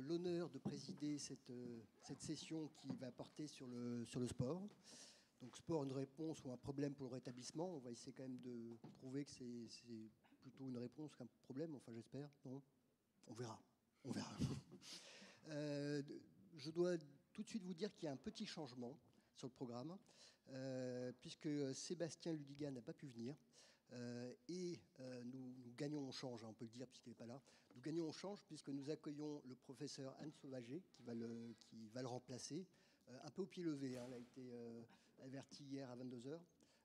l'honneur de présider cette session qui va porter sur le sport. Donc sport, une réponse ou un problème pour le rétablissement. On va essayer quand même de prouver que c'est plutôt une réponse qu'un problème, enfin j'espère. Non, on verra. On verra. Je dois tout de suite vous dire qu'il y a un petit changement sur le programme, puisque Sébastien Ludiga n'a pas pu venir. Nous gagnons, on change, on peut le dire puisqu'il n'est pas là. Nous gagnons, on change puisque nous accueillons le professeur Anne Sauvager qui va le remplacer. Un peu au pied levé, hein, elle a été avertie hier à 22h.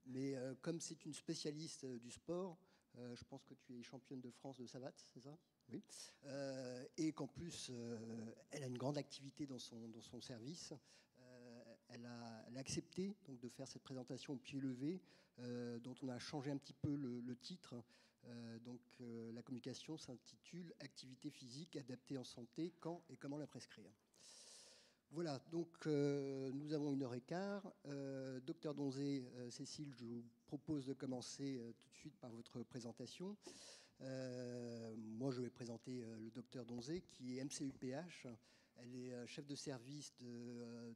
Mais comme c'est une spécialiste du sport, je pense que tu es championne de France de savate, c'est ça ? Oui. Et qu'en plus, elle a une grande activité dans son service. Elle a accepté donc, de faire cette présentation au pied levé, dont on a changé un petit peu le titre. La communication s'intitule « Activité physique adaptée en santé, quand et comment la prescrire ». Voilà, donc nous avons 1h15. Docteur Donzé, Cécile, je vous propose de commencer tout de suite par votre présentation. Moi, je vais présenter le docteur Donzé, qui est MCUPH. Elle est chef de service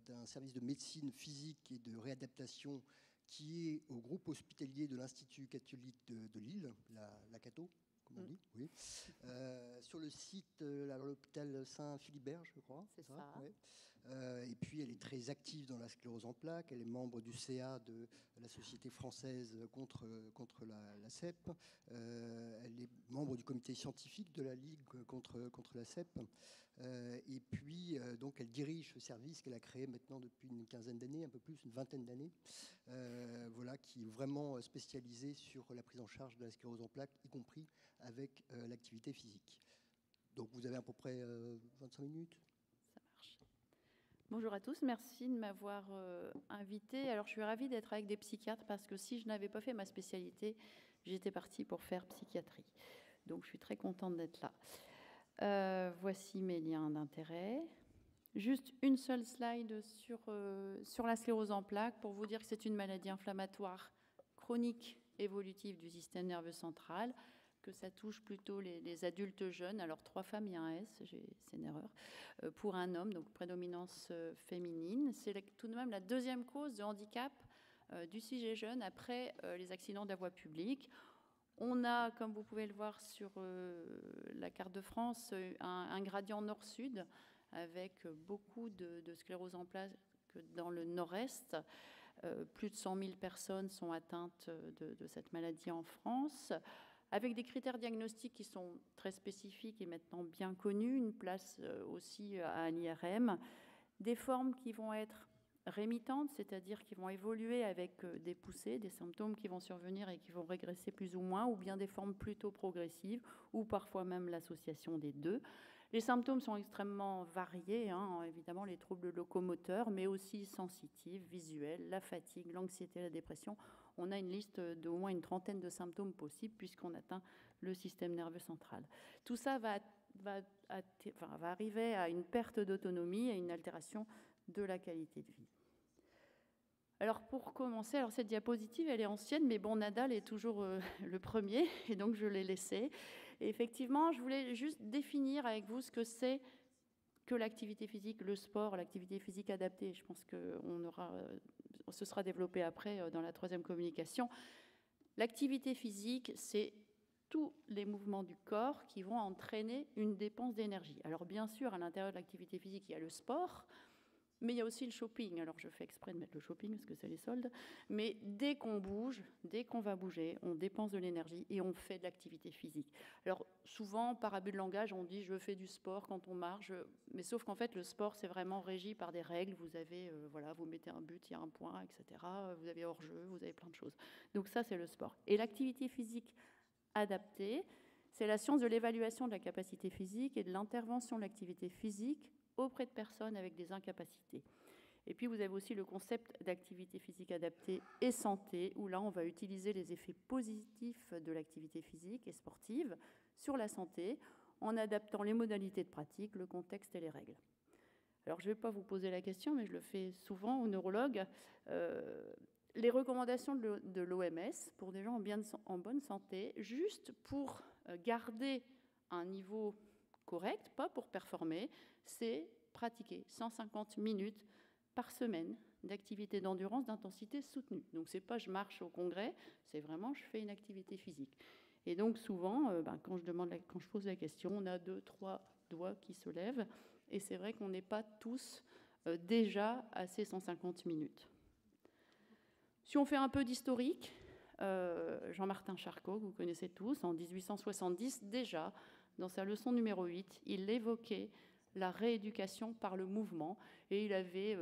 d'un service de médecine physique et de réadaptation qui est au groupe hospitalier de l'Institut catholique de Lille, la Cato, comme on dit, oui. Sur le site, l'hôpital Saint-Philibert, je crois. C'est ça. Ouais. Et puis, elle est très active dans la sclérose en plaques. Elle est membre du CA de la Société française contre la CEP. Elle est membre du comité scientifique de la Ligue contre la CEP. Et puis, donc, elle dirige ce service qu'elle a créé maintenant depuis une quinzaine d'années, un peu plus, une vingtaine d'années, voilà, qui est vraiment spécialisé sur la prise en charge de la sclérose en plaques, y compris avec l'activité physique. Donc, vous avez à peu près 25 minutes. Ça marche. Bonjour à tous, merci de m'avoir invité. Alors, je suis ravie d'être avec des psychiatres parce que si je n'avais pas fait ma spécialité, j'étais partie pour faire psychiatrie. Donc, je suis très contente d'être là. Voici mes liens d'intérêt. Juste une seule slide sur la sclérose en plaques pour vous dire que c'est une maladie inflammatoire chronique évolutive du système nerveux central, que ça touche plutôt les adultes jeunes. Alors, 3 femmes, il y a un S, c'est une erreur, pour un homme, donc prédominance féminine. C'est tout de même la deuxième cause de handicap du sujet jeune après les accidents de la voie publique. On a, comme vous pouvez le voir sur la carte de France, un gradient nord-sud avec beaucoup de sclérose en plaques dans le nord-est. Plus de 100 000 personnes sont atteintes de cette maladie en France, avec des critères diagnostiques qui sont très spécifiques et maintenant bien connus, une place aussi à l'IRM, des formes qui vont être rémittantes, c'est-à-dire qui vont évoluer avec des poussées, des symptômes qui vont survenir et qui vont régresser plus ou moins, ou bien des formes plutôt progressives, ou parfois même l'association des deux. Les symptômes sont extrêmement variés, hein, évidemment les troubles locomoteurs, mais aussi sensitifs, visuels, la fatigue, l'anxiété, la dépression. On a une liste d'au moins une trentaine de symptômes possibles puisqu'on atteint le système nerveux central. Tout ça va arriver à une perte d'autonomie et une altération de la qualité de vie. Alors pour commencer, cette diapositive elle est ancienne, mais bon, Nadal est toujours le premier, et donc je l'ai laissé. Et effectivement, je voulais juste définir avec vous ce que c'est que l'activité physique, le sport, l'activité physique adaptée. Je pense que ce sera développé après dans la troisième communication. L'activité physique, c'est tous les mouvements du corps qui vont entraîner une dépense d'énergie. Alors bien sûr, à l'intérieur de l'activité physique, il y a le sport, mais il y a aussi le shopping. Alors, je fais exprès de mettre le shopping parce que c'est les soldes. Mais dès qu'on bouge, dès qu'on va bouger, on dépense de l'énergie et on fait de l'activité physique. Alors, souvent, par abus de langage, on dit « je fais du sport quand on marche ». Mais sauf qu'en fait, le sport, c'est vraiment régi par des règles. Vous avez, vous mettez un but, il y a un point, etc. Vous avez hors-jeu, vous avez plein de choses. Donc ça, c'est le sport. Et l'activité physique adaptée, c'est la science de l'évaluation de la capacité physique et de l'intervention de l'activité physique auprès de personnes avec des incapacités. Et puis, vous avez aussi le concept d'activité physique adaptée et santé, où là, on va utiliser les effets positifs de l'activité physique et sportive sur la santé, en adaptant les modalités de pratique, le contexte et les règles. Alors, je ne vais pas vous poser la question, mais je le fais souvent aux neurologues. Les recommandations de l'OMS pour des gens en bonne santé, juste pour garder un niveau correct, pas pour performer, c'est pratiquer 150 minutes par semaine d'activité d'endurance d'intensité soutenue. Donc c'est pas je marche au congrès, c'est vraiment je fais une activité physique. Et donc souvent, quand je pose la question, on a 2-3 doigts qui se lèvent, et c'est vrai qu'on n'est pas tous déjà à ces 150 minutes. Si on fait un peu d'historique, Jean-Martin Charcot, que vous connaissez tous, en 1870, déjà, dans sa leçon numéro 8, il évoquait la rééducation par le mouvement, et il avait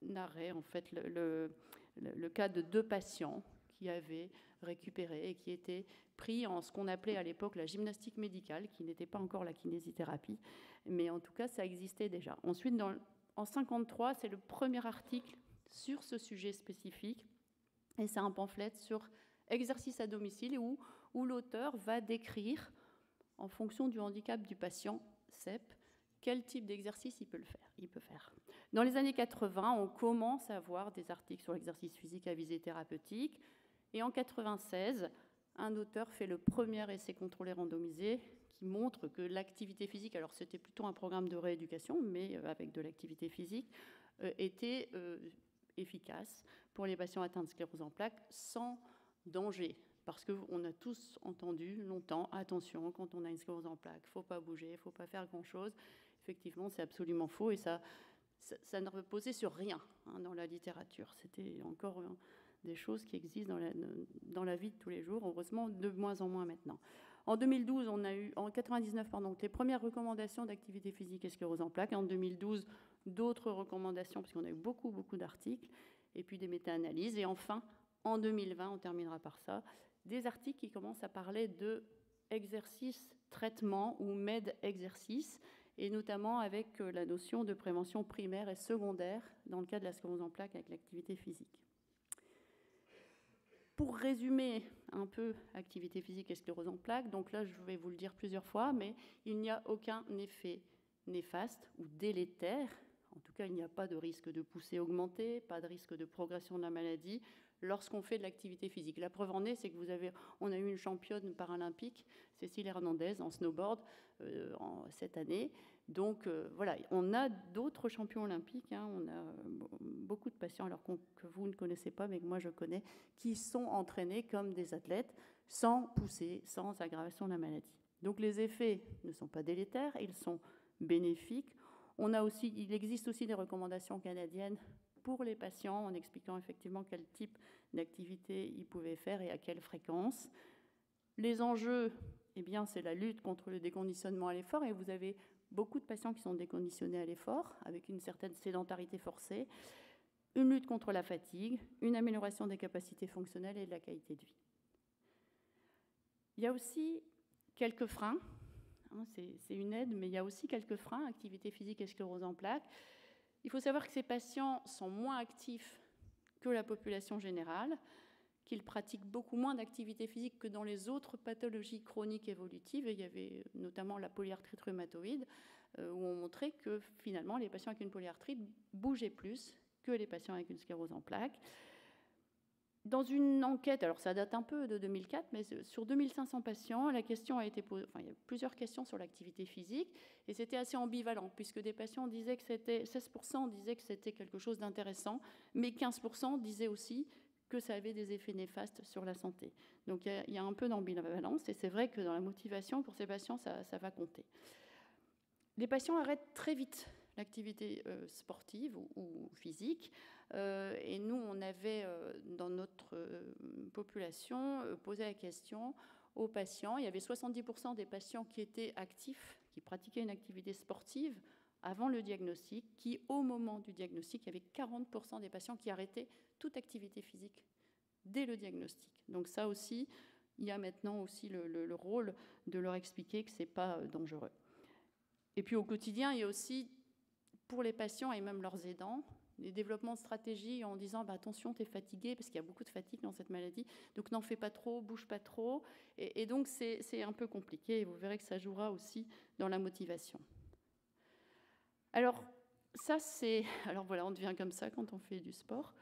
narré en fait le cas de 2 patients qui avaient récupéré et qui étaient pris en ce qu'on appelait à l'époque la gymnastique médicale, qui n'était pas encore la kinésithérapie, mais en tout cas ça existait déjà. Ensuite, en 1953, c'est le premier article sur ce sujet spécifique, et c'est un pamphlet sur exercice à domicile où l'auteur va décrire, en fonction du handicap du patient, CEP, quel type d'exercice il peut faire. Dans les années 80, on commence à voir des articles sur l'exercice physique à visée thérapeutique, et en 96, un auteur fait le premier essai contrôlé randomisé qui montre que l'activité physique, alors c'était plutôt un programme de rééducation, mais avec de l'activité physique, était efficace pour les patients atteints de sclérose en plaques sans danger. Parce qu'on a tous entendu longtemps, attention, quand on a une sclérose en plaques, il ne faut pas bouger, il ne faut pas faire grand-chose. Effectivement, c'est absolument faux, et ça ne reposait sur rien dans la littérature. C'était encore des choses qui existent dans la vie de tous les jours, heureusement de moins en moins maintenant. En 2012, on a eu, en 99, les premières recommandations d'activité physique et sclérose en plaques. En 2012, d'autres recommandations, parce qu'on a eu beaucoup d'articles, et puis des méta-analyses. Et enfin, en 2020, on terminera par ça, des articles qui commencent à parler de exercice, traitement ou med-exercice, et notamment avec la notion de prévention primaire et secondaire dans le cas de la sclérose en plaques avec l'activité physique. Pour résumer un peu activité physique et sclérose en plaques, donc là je vais vous le dire plusieurs fois, mais il n'y a aucun effet néfaste ou délétère. En tout cas, il n'y a pas de risque de poussée augmentée, pas de risque de progression de la maladie lorsqu'on fait de l'activité physique. La preuve en est, c'est que on a eu une championne paralympique, Cécile Hernandez, en snowboard cette année. Donc voilà, on a d'autres champions olympiques, on a beaucoup de patients alors que vous ne connaissez pas, mais que moi je connais, qui sont entraînés comme des athlètes sans poussée, sans aggravation de la maladie. Donc les effets ne sont pas délétères, ils sont bénéfiques. Il existe aussi des recommandations canadiennes pour les patients en expliquant effectivement quel type d'activité ils pouvaient faire et à quelle fréquence. Les enjeux, c'est la lutte contre le déconditionnement à l'effort, et vous avez beaucoup de patients qui sont déconditionnés à l'effort avec une certaine sédentarité forcée, une lutte contre la fatigue, une amélioration des capacités fonctionnelles et de la qualité de vie. Il y a aussi quelques freins. C'est une aide, mais il y a aussi quelques freins, activité physique et sclérose en plaques. Il faut savoir que ces patients sont moins actifs que la population générale, qu'ils pratiquent beaucoup moins d'activité physique que dans les autres pathologies chroniques évolutives. Et il y avait notamment la polyarthrite rhumatoïde, où on montrait que finalement les patients avec une polyarthrite bougeaient plus que les patients avec une sclérose en plaques. Dans une enquête, alors ça date un peu de 2004, mais sur 2500 patients, la question a été posée, il y a plusieurs questions sur l'activité physique, et c'était assez ambivalent, puisque des patients disaient que 16% disaient que c'était quelque chose d'intéressant, mais 15% disaient aussi que ça avait des effets néfastes sur la santé. Donc il y a un peu d'ambivalence, et c'est vrai que dans la motivation, pour ces patients, ça va compter. Les patients arrêtent très vite l'activité sportive ou physique. Et nous, on avait dans notre population posé la question aux patients. Il y avait 70% des patients qui étaient actifs, qui pratiquaient une activité sportive avant le diagnostic, qui, au moment du diagnostic, il y avait 40% des patients qui arrêtaient toute activité physique dès le diagnostic. Donc ça aussi, il y a maintenant aussi le rôle de leur expliquer que ce n'est pas dangereux. Et puis au quotidien, il y a aussi, pour les patients et même leurs aidants, des développements de stratégies en disant attention, tu es fatigué, parce qu'il y a beaucoup de fatigue dans cette maladie, donc n'en fais pas trop, bouge pas trop. Et donc c'est un peu compliqué, et vous verrez que ça jouera aussi dans la motivation. Alors ça c'est... Alors voilà, on devient comme ça quand on fait du sport.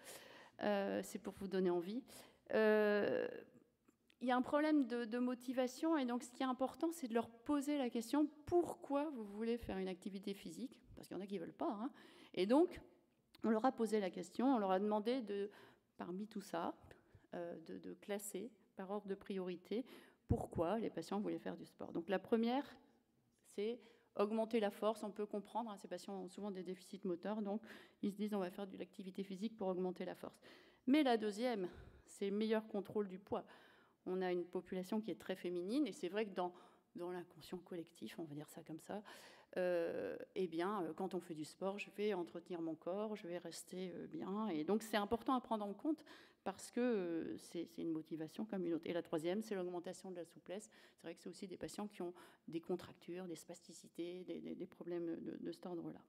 C'est pour vous donner envie. Il il y a un problème de motivation, et donc ce qui est important, c'est de leur poser la question pourquoi vous voulez faire une activité physique, parce qu'il y en a qui ne veulent pas, hein. Et donc, on leur a posé la question, on leur a demandé parmi tout ça, de classer par ordre de priorité pourquoi les patients voulaient faire du sport. Donc la première, c'est augmenter la force. On peut comprendre, hein, ces patients ont souvent des déficits moteurs, donc ils se disent on va faire de l'activité physique pour augmenter la force. Mais la deuxième, c'est le meilleur contrôle du poids. On a une population qui est très féminine, et c'est vrai que dans l'inconscient collectif, on va dire ça comme ça, quand on fait du sport, je vais entretenir mon corps, je vais rester bien. Et donc, c'est important à prendre en compte parce que c'est une motivation comme une autre. Et la troisième, c'est l'augmentation de la souplesse. C'est vrai que c'est aussi des patients qui ont des contractures, des spasticités, des problèmes de cet ordre-là.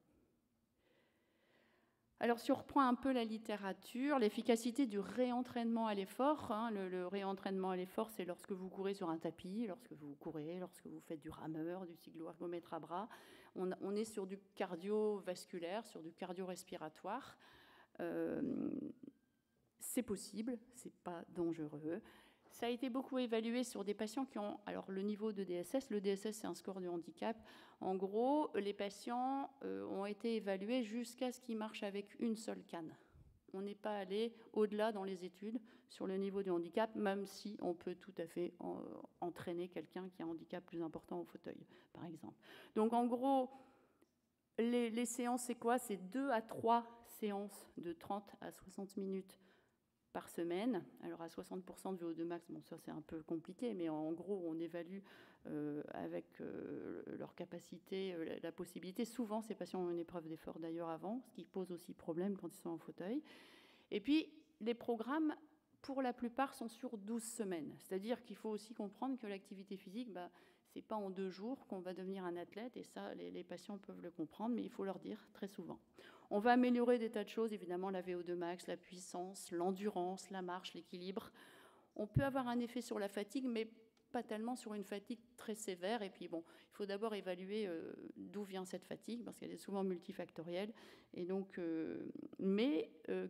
Alors, si on reprend un peu la littérature, l'efficacité du réentraînement à l'effort, hein, le réentraînement à l'effort, c'est lorsque vous courez sur un tapis, lorsque vous courez, lorsque vous faites du rameur, du cyclo-ergomètre à bras. On est sur du cardiovasculaire, sur du cardio-respiratoire. C'est possible, c'est pas dangereux. Ça a été beaucoup évalué sur des patients qui ont alors le niveau de DSS. Le DSS, c'est un score de handicap. En gros, les patients ont été évalués jusqu'à ce qu'ils marchent avec une seule canne. On n'est pas allé au-delà dans les études sur le niveau du handicap, même si on peut tout à fait entraîner quelqu'un qui a un handicap plus important au fauteuil, par exemple. Donc, en gros, les séances, c'est quoi? C'est 2 à 3 séances de 30 à 60 minutes par semaine. Alors à 60% de VO2 max, bon ça c'est un peu compliqué, mais en gros on évalue avec leur capacité, la possibilité. Souvent ces patients ont une épreuve d'effort d'ailleurs avant, ce qui pose aussi problème quand ils sont en fauteuil. Et puis les programmes pour la plupart sont sur 12 semaines, c'est-à-dire qu'il faut aussi comprendre que l'activité physique, c'est pas en 2 jours qu'on va devenir un athlète, et ça les patients peuvent le comprendre, mais il faut leur dire très souvent. On va améliorer des tas de choses, évidemment, la VO2 max, la puissance, l'endurance, la marche, l'équilibre. On peut avoir un effet sur la fatigue, mais pas tellement sur une fatigue très sévère. Et puis, bon, il faut d'abord évaluer d'où vient cette fatigue, parce qu'elle est souvent multifactorielle. Et donc,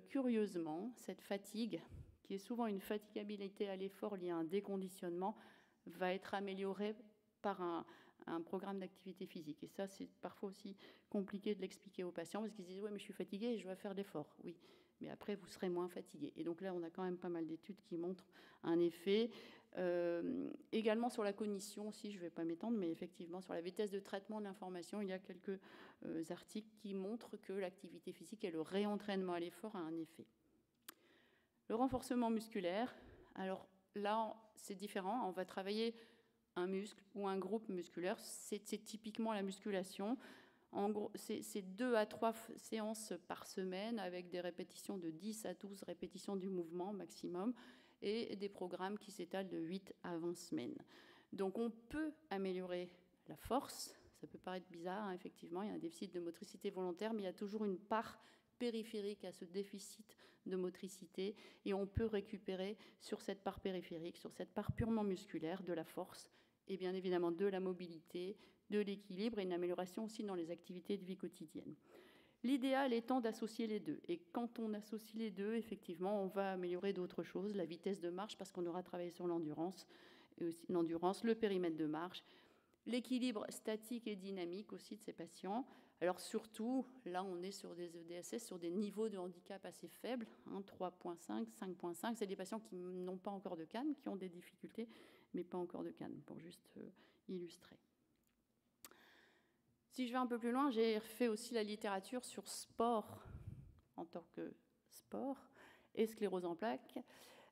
curieusement, cette fatigue, qui est souvent une fatigabilité à l'effort liée à un déconditionnement, va être améliorée par un programme d'activité physique. Et ça, c'est parfois aussi compliqué de l'expliquer aux patients parce qu'ils disent « oui, mais je suis fatigué et je dois faire d'efforts ». Oui, mais après, vous serez moins fatigué. Et donc là, on a quand même pas mal d'études qui montrent un effet. Également sur la cognition aussi, je ne vais pas m'étendre, mais effectivement, sur la vitesse de traitement de l'information, il y a quelques articles qui montrent que l'activité physique et le réentraînement à l'effort a un effet. Le renforcement musculaire, alors là, c'est différent. On va travailler un muscle ou un groupe musculaire, c'est typiquement la musculation. En gros, c'est 2 à 3 séances par semaine avec des répétitions de 10 à 12 répétitions du mouvement maximum et des programmes qui s'étalent de 8 à 20 semaines. Donc on peut améliorer la force. Ça peut paraître bizarre, hein, effectivement, il y a un déficit de motricité volontaire, mais il y a toujours une part périphérique à ce déficit de motricité, et on peut récupérer sur cette part périphérique, sur cette part purement musculaire, de la force et bien évidemment de la mobilité, de l'équilibre et une amélioration aussi dans les activités de vie quotidienne. L'idéal étant d'associer les deux. Et quand on associe les deux, effectivement, on va améliorer d'autres choses, la vitesse de marche, parce qu'on aura travaillé sur l'endurance, le périmètre de marche, l'équilibre statique et dynamique aussi de ces patients. Alors surtout, là, on est sur des EDSS, sur des niveaux de handicap assez faibles, 3.5, 5.5. C'est des patients qui n'ont pas encore de canne, qui ont des difficultés, mais pas encore de canne, pour juste illustrer. Si je vais un peu plus loin, j'ai fait aussi la littérature sur sport en tant que sport et sclérose en plaques.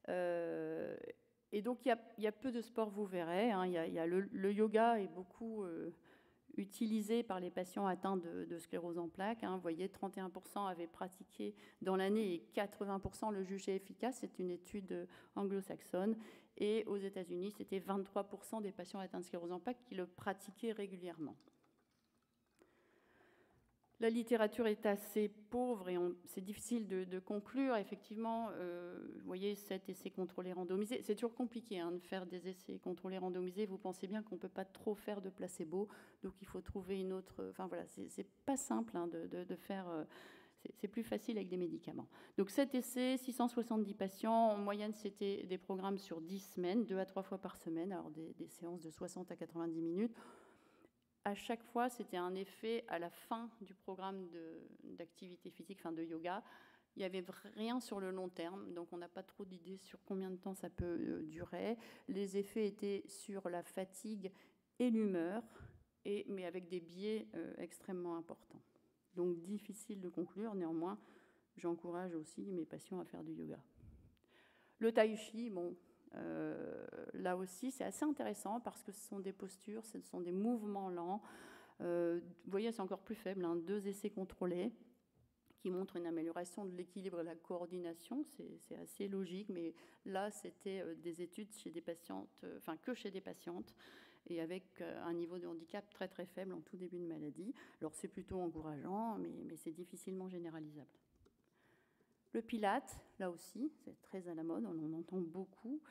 Et donc, il y a peu de sports, vous verrez. Hein, il y a le yoga est beaucoup utilisé par les patients atteints de sclérose en plaques. Hein. Vous voyez, 31% avaient pratiqué dans l'année et 80% le jugeaient efficace. C'est une étude anglo-saxonne. Et aux États-Unis, c'était 23% des patients atteints de sclérose en plaques qui le pratiquaient régulièrement. La littérature est assez pauvre et c'est difficile de conclure. Effectivement, vous voyez, 7 essais contrôlés randomisés. C'est toujours compliqué de faire des essais contrôlés randomisés. Vous pensez bien qu'on ne peut pas trop faire de placebo, donc il faut trouver une autre... Enfin voilà, c'est pas simple de faire C'est plus facile avec des médicaments. Donc cet essai, 670 patients, en moyenne c'était des programmes sur 10 semaines, 2 à 3 fois par semaine, alors des séances de 60 à 90 minutes. À chaque fois, c'était un effet à la fin du programme d'activité physique, enfin de yoga. Il n'y avait rien sur le long terme, donc on n'a pas trop d'idées sur combien de temps ça peut durer. Les effets étaient sur la fatigue et l'humeur, mais avec des biais extrêmement importants. Donc difficile de conclure, néanmoins, j'encourage aussi mes patients à faire du yoga. Le tai chi, bon, là aussi, c'est assez intéressant parce que ce sont des postures, ce sont des mouvements lents. Vous voyez, c'est encore plus faible, 2 essais contrôlés qui montrent une amélioration de l'équilibre et de la coordination. C'est assez logique, mais là, c'était des études chez des patientes, enfin que chez des patientes, et avec un niveau de handicap très très faible en tout début de maladie. Alors c'est plutôt encourageant, mais c'est difficilement généralisable. Le Pilate, là aussi, c'est très à la mode, on en entend beaucoup.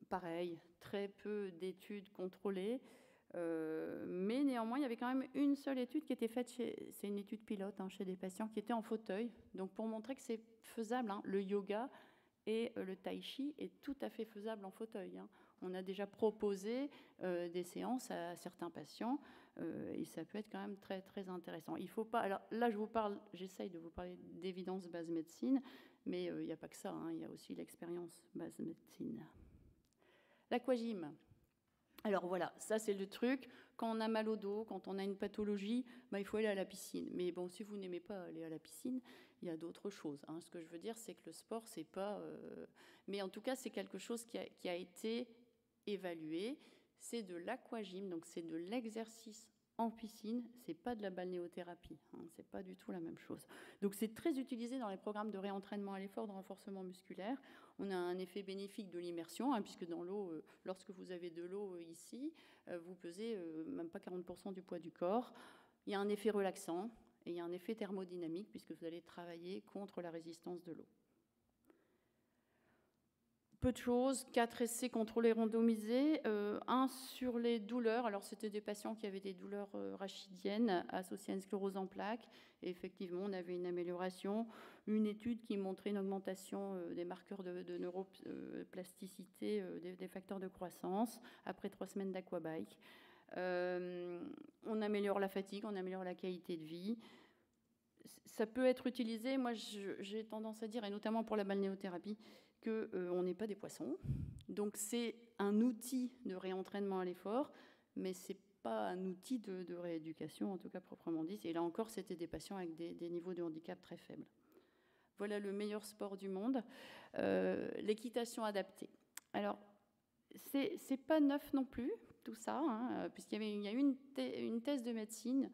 Pareil, très peu d'études contrôlées, mais néanmoins, il y avait quand même une seule étude qui était faite, c'est une étude pilote chez des patients qui étaient en fauteuil, donc pour montrer que c'est faisable, le yoga et le tai chi est tout à fait faisable en fauteuil. On a déjà proposé des séances à certains patients et ça peut être quand même très très intéressant. Il faut pas. Alors là, j'essaye de vous parler d'évidence base médecine, mais il n'y a pas que ça. Il y a aussi l'expérience base médecine. L'aquagym. Alors voilà, ça c'est le truc. Quand on a mal au dos, quand on a une pathologie, il faut aller à la piscine. Mais bon, si vous n'aimez pas aller à la piscine, il y a d'autres choses. Ce que je veux dire, c'est que le sport, c'est pas. Mais en tout cas, c'est quelque chose qui a été évalué. C'est de l'aquagym, donc c'est de l'exercice en piscine. C'est pas de la balnéothérapie. C'est pas du tout la même chose. Donc c'est très utilisé dans les programmes de réentraînement à l'effort, de renforcement musculaire. On a un effet bénéfique de l'immersion, puisque dans l'eau, lorsque vous avez de l'eau ici, vous pesez même pas 40% du poids du corps. Il y a un effet relaxant et il y a un effet thermodynamique, puisque vous allez travailler contre la résistance de l'eau. Peu de choses, 4 essais contrôlés randomisés, un sur les douleurs. Alors c'était des patients qui avaient des douleurs rachidiennes associées à une sclérose en plaques. Et effectivement, on avait une amélioration. Une étude qui montrait une augmentation des marqueurs de neuroplasticité, des facteurs de croissance, après 3 semaines d'aquabike. On améliore la fatigue, on améliore la qualité de vie. Ça peut être utilisé, moi j'ai tendance à dire, et notamment pour la balnéothérapie, qu'on n'est pas des poissons. Donc c'est un outil de réentraînement à l'effort, mais ce n'est pas un outil de rééducation, en tout cas proprement dit. Et là encore, c'était des patients avec des niveaux de handicap très faibles. Voilà le meilleur sport du monde, l'équitation adaptée. Alors, c'est pas neuf non plus, tout ça, puisqu'il y a eu une thèse de médecine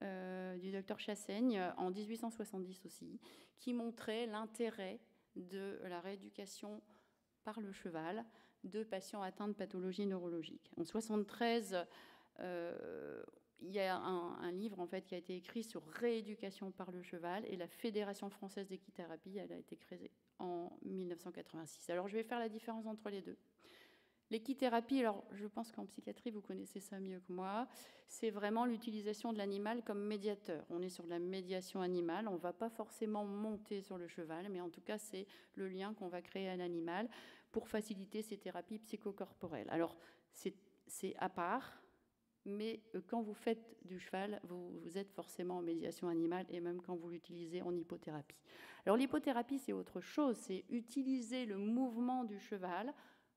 du docteur Chassaigne en 1870 aussi, qui montrait l'intérêt de la rééducation par le cheval de patients atteints de pathologies neurologiques. En 1973, il y a un livre en fait, qui a été écrit sur rééducation par le cheval, et la Fédération française d'équithérapie, elle a été créée en 1986. Alors je vais faire la différence entre les deux. L'équithérapie, alors je pense qu'en psychiatrie, vous connaissez ça mieux que moi, c'est vraiment l'utilisation de l'animal comme médiateur. On est sur de la médiation animale, on ne va pas forcément monter sur le cheval, mais en tout cas, c'est le lien qu'on va créer à l'animal pour faciliter ces thérapies psychocorporelles. Alors, c'est à part, mais quand vous faites du cheval, vous êtes forcément en médiation animale, et même quand vous l'utilisez en hypothérapie. Alors, l'hypothérapie, c'est autre chose, c'est utiliser le mouvement du cheval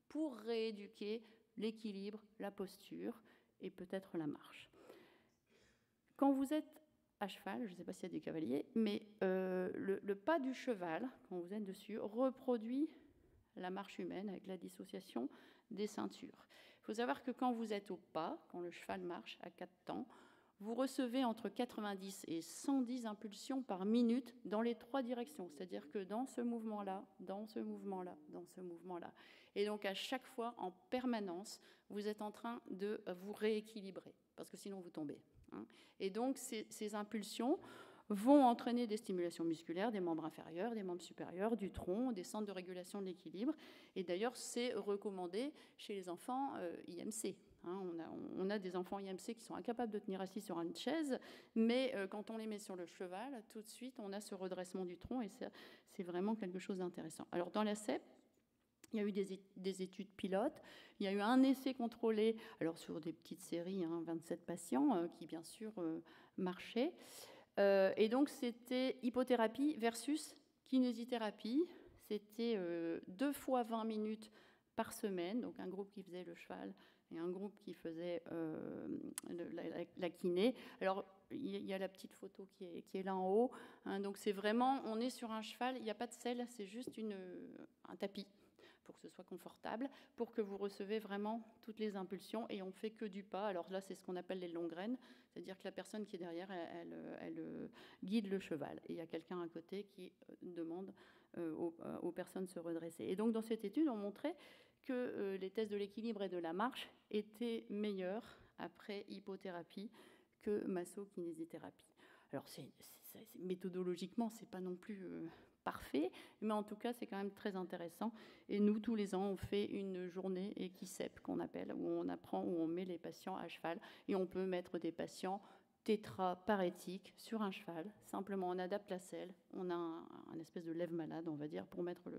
pour rééduquer l'équilibre, la posture et peut-être la marche. Quand vous êtes à cheval, je ne sais pas s'il y a des cavaliers, mais le pas du cheval, quand vous êtes dessus, reproduit la marche humaine avec la dissociation des ceintures. Il faut savoir que quand vous êtes au pas, quand le cheval marche à 4 temps, vous recevez entre 90 et 110 impulsions par minute dans les 3 directions. C'est-à-dire que dans ce mouvement-là, dans ce mouvement-là, dans ce mouvement-là. Et donc à chaque fois, en permanence, vous êtes en train de vous rééquilibrer, parce que sinon vous tombez. Et donc ces impulsions vont entraîner des stimulations musculaires des membres inférieurs, des membres supérieurs, du tronc, des centres de régulation de l'équilibre. Et d'ailleurs, c'est recommandé chez les enfants IMC. Hein, on a des enfants IMC qui sont incapables de tenir assis sur une chaise, mais quand on les met sur le cheval, tout de suite, on a ce redressement du tronc, et c'est vraiment quelque chose d'intéressant. Alors, dans la CEP, il y a eu des études pilotes, il y a eu un essai contrôlé, alors sur des petites séries, 27 patients, qui bien sûr marchaient. Et donc, c'était hypothérapie versus kinésithérapie. C'était 2 fois 20 minutes par semaine, donc un groupe qui faisait le cheval et un groupe qui faisait la kiné. Alors, il y a la petite photo qui est là en haut. Hein, donc, c'est vraiment, on est sur un cheval, il n'y a pas de selle, c'est juste un tapis pour que ce soit confortable, pour que vous recevez vraiment toutes les impulsions, et on fait que du pas. Alors là, c'est ce qu'on appelle les longues graines, c'est-à-dire que la personne qui est derrière, elle guide le cheval, et il y a quelqu'un à côté qui demande aux personnes de se redresser. Et donc, dans cette étude, on montrait que les tests de l'équilibre et de la marche étaient meilleurs après hypothérapie que masso-kinésithérapie. Alors, méthodologiquement, c'est pas non plus parfait, mais en tout cas, c'est quand même très intéressant. Et nous, tous les ans, on fait une journée équicep qu'on appelle, où on apprend, où on met les patients à cheval, et on peut mettre des patients tétraparétiques sur un cheval. Simplement, on adapte la selle, on a un espèce de lève-malade, on va dire, pour mettre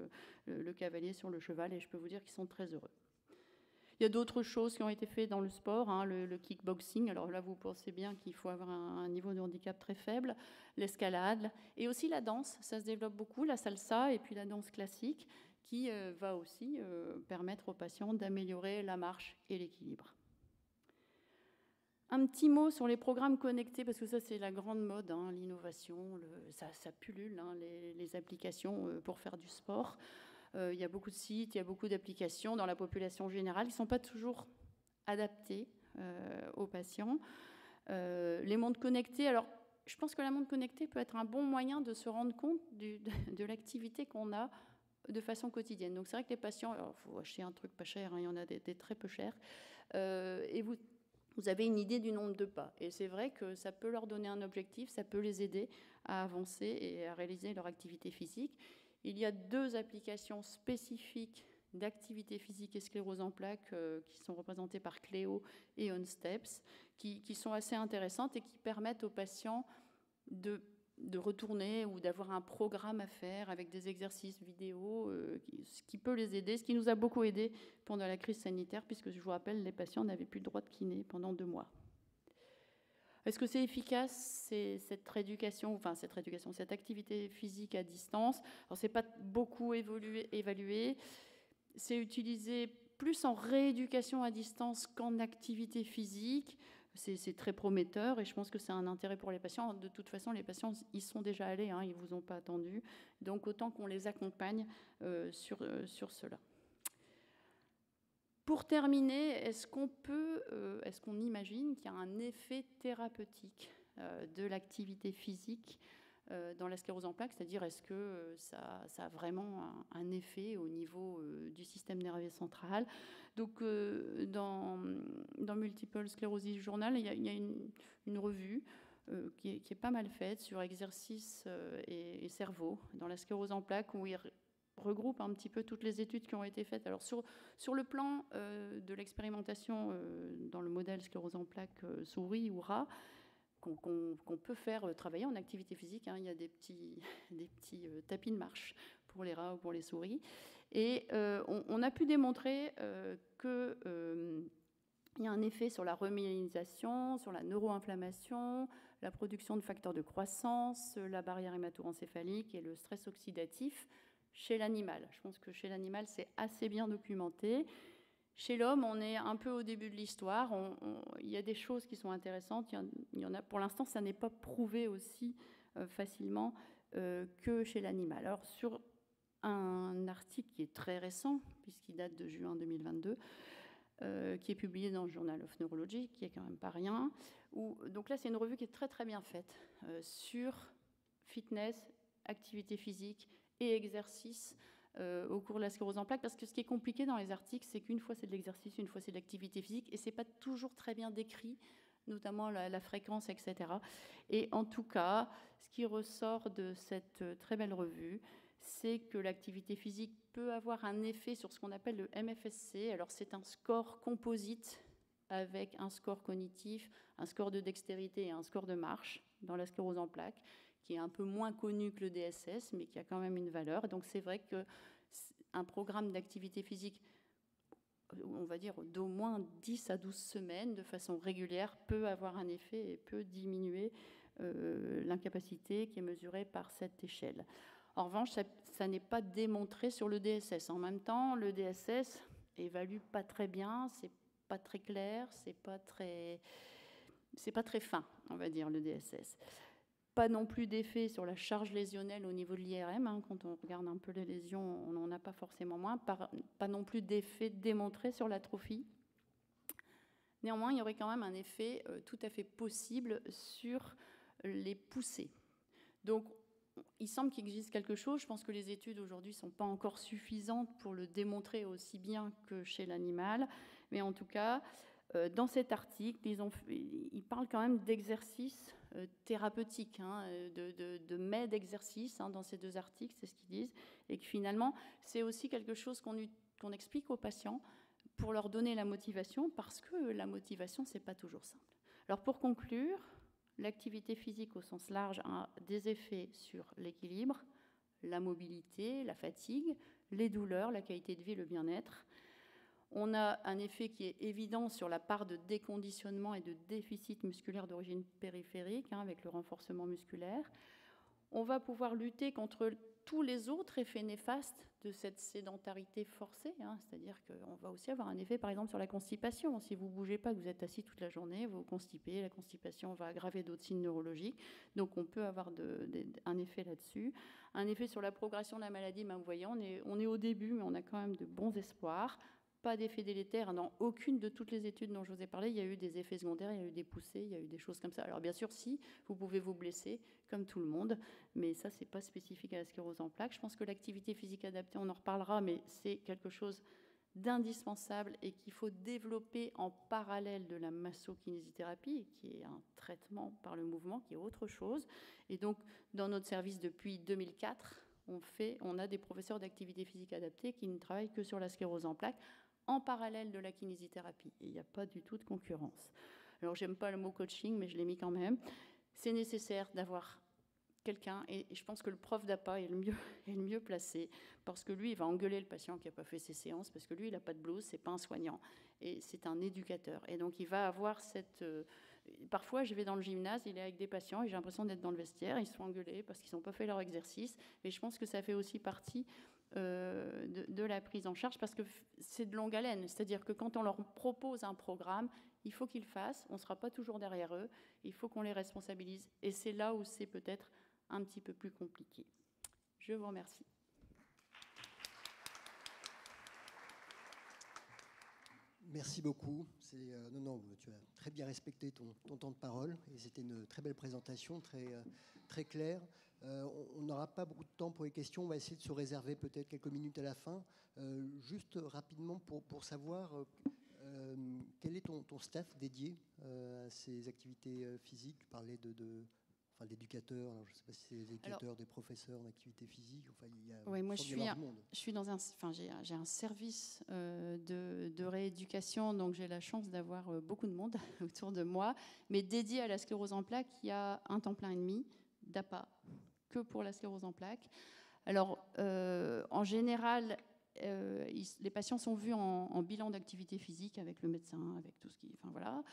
le cavalier sur le cheval, et je peux vous dire qu'ils sont très heureux. Il y a d'autres choses qui ont été faites dans le sport, le kickboxing. Alors là, vous pensez bien qu'il faut avoir un niveau de handicap très faible, l'escalade, et aussi la danse. Ça se développe beaucoup, la salsa, et puis la danse classique, qui va aussi permettre aux patients d'améliorer la marche et l'équilibre. Un petit mot sur les programmes connectés, parce que ça, c'est la grande mode, l'innovation, ça pullule, les applications pour faire du sport. Il y a beaucoup de sites, il y a beaucoup d'applications dans la population générale qui ne sont pas toujours adaptées aux patients. Les montres connectées, alors je pense que la montre connectée peut être un bon moyen de se rendre compte de l'activité qu'on a de façon quotidienne. Donc c'est vrai que les patients, il faut acheter un truc pas cher, il y en a des très peu chers, et vous avez une idée du nombre de pas. Et c'est vrai que ça peut leur donner un objectif, ça peut les aider à avancer et à réaliser leur activité physique. Il y a 2 applications spécifiques d'activité physique et sclérose en plaques qui sont représentées par Cléo et OnSteps, qui sont assez intéressantes et qui permettent aux patients de retourner ou d'avoir un programme à faire avec des exercices vidéo, ce qui peut les aider, ce qui nous a beaucoup aidé pendant la crise sanitaire, puisque je vous rappelle, les patients n'avaient plus le droit de kiné pendant 2 mois. Est-ce que c'est efficace, cette activité physique à distance? Alors, c'est pas beaucoup évalué. C'est utilisé plus en rééducation à distance qu'en activité physique. C'est très prometteur et je pense que c'est un intérêt pour les patients. De toute façon, les patients, ils sont déjà allés, ils ne vous ont pas attendu. Donc, autant qu'on les accompagne sur cela. Pour terminer, est-ce qu'on imagine qu'il y a un effet thérapeutique de l'activité physique dans la sclérose en plaques, c'est-à-dire est-ce que ça a vraiment un effet au niveau du système nerveux central? Donc, dans Multiple Sclerosis Journal, il y a une revue qui est pas mal faite sur exercice et cerveau dans la sclérose en plaques, où il regroupe un petit peu toutes les études qui ont été faites. Alors sur le plan de l'expérimentation dans le modèle sclérose en plaques souris ou rat, qu'on peut faire travailler en activité physique, il y a des petits tapis de marche pour les rats ou pour les souris, et on a pu démontrer qu'il y a un effet sur la remyélisation, sur la neuroinflammation, la production de facteurs de croissance, la barrière hémato-encéphalique et le stress oxydatif chez l'animal. Je pense que chez l'animal, c'est assez bien documenté. Chez l'homme, on est un peu au début de l'histoire. Il y a des choses qui sont intéressantes. Il y en a, pour l'instant, ça n'est pas prouvé aussi facilement que chez l'animal. Alors, sur un article qui est très récent, puisqu'il date de juin 2022, qui est publié dans le Journal of Neurology, qui est quand même pas rien. Donc là, c'est une revue qui est très très bien faite sur fitness, activité physique et exercice au cours de la sclérose en plaques, parce que ce qui est compliqué dans les articles, c'est qu'une fois c'est de l'exercice, une fois c'est de l'activité physique, et c'est pas toujours très bien décrit, notamment la fréquence, etc. Et en tout cas, ce qui ressort de cette très belle revue, c'est que l'activité physique peut avoir un effet sur ce qu'on appelle le MFSC. Alors c'est un score composite avec un score cognitif, un score de dextérité et un score de marche dans la sclérose en plaques, qui est un peu moins connu que le DSS, mais qui a quand même une valeur. Donc c'est vrai qu'un programme d'activité physique, on va dire d'au moins 10 à 12 semaines de façon régulière, peut avoir un effet et peut diminuer l'incapacité qui est mesurée par cette échelle. En revanche, ça n'est pas démontré sur le DSS. En même temps, le DSS évalue pas très bien, c'est pas très clair, c'est pas très fin, on va dire, le DSS. Pas non plus d'effet sur la charge lésionnelle au niveau de l'IRM. Hein. Quand on regarde un peu les lésions, on n'en a pas forcément moins. Pas non plus d'effet démontré sur l'atrophie. Néanmoins, il y aurait quand même un effet tout à fait possible sur les poussées. Donc, il semble qu'il existe quelque chose. Je pense que les études aujourd'hui ne sont pas encore suffisantes pour le démontrer aussi bien que chez l'animal. Mais en tout cas, dans cet article, ils parlent quand même d'exercices thérapeutiques, hein, de mets d'exercice hein, dans ces deux articles, c'est ce qu'ils disent. Et que finalement, c'est aussi quelque chose qu'on explique aux patients pour leur donner la motivation, parce que la motivation, ce n'est pas toujours simple. Alors pour conclure, l'activité physique au sens large a des effets sur l'équilibre, la mobilité, la fatigue, les douleurs, la qualité de vie, le bien-être. On a un effet qui est évident sur la part de déconditionnement et de déficit musculaire d'origine périphérique, hein, avec le renforcement musculaire. On va pouvoir lutter contre tous les autres effets néfastes de cette sédentarité forcée, hein, c'est-à-dire qu'on va aussi avoir un effet, par exemple, sur la constipation. Si vous ne bougez pas, que vous êtes assis toute la journée, vous vous constipez, la constipation va aggraver d'autres signes neurologiques. Donc, on peut avoir un effet là-dessus. Un effet sur la progression de la maladie, ben, vous voyez, on est au début, mais on a quand même de bons espoirs. Pas d'effet délétère dans aucune de toutes les études dont je vous ai parlé. Il y a eu des effets secondaires, il y a eu des poussées, il y a eu des choses comme ça. Alors bien sûr, si, vous pouvez vous blesser, comme tout le monde, mais ça, c'est pas spécifique à la sclérose en plaques. Je pense que l'activité physique adaptée, on en reparlera, mais c'est quelque chose d'indispensable et qu'il faut développer en parallèle de la massokinésithérapie, qui est un traitement par le mouvement, qui est autre chose. Et donc, dans notre service depuis 2004, on a des professeurs d'activité physique adaptée qui ne travaillent que sur la sclérose en plaques, en parallèle de la kinésithérapie. Et il n'y a pas du tout de concurrence. Alors, j'aime pas le mot coaching, mais je l'ai mis quand même. C'est nécessaire d'avoir quelqu'un, et je pense que le prof d'APA est le mieux placé, parce que lui, il va engueuler le patient qui n'a pas fait ses séances, parce que lui, il n'a pas de blouse, c'est pas un soignant, et c'est un éducateur. Et donc, il va avoir cette... Parfois, je vais dans le gymnase, il est avec des patients, et j'ai l'impression d'être dans le vestiaire, ils se font engueuler parce qu'ils n'ont pas fait leur exercice, et je pense que ça fait aussi partie de la prise en charge, parce que c'est de longue haleine, c'est-à-dire que quand on leur propose un programme, il faut qu'ils le fassent, on ne sera pas toujours derrière eux, il faut qu'on les responsabilise, et c'est là où c'est peut-être un petit peu plus compliqué. Je vous remercie. Merci beaucoup. Non, tu as très bien respecté ton temps de parole, et c'était une très belle présentation, très claire. On n'aura pas beaucoup de temps pour les questions. On va essayer de se réserver peut-être quelques minutes à la fin. Juste rapidement pour savoir quel est ton staff dédié à ces activités physiques. Tu parlais d'éducateurs. Je ne sais pas si c'est des éducateurs, des professeurs d'activité physique. Enfin, il y a moi je suis dans j'ai un service de rééducation, donc j'ai la chance d'avoir beaucoup de monde autour de moi. Mais dédié à la sclérose en plaques, il y a un temps plein et demi d'APA que pour la sclérose en plaques. Alors, en général, les patients sont vus en bilan d'activité physique avec le médecin, avec tout ce qui... Enfin, voilà.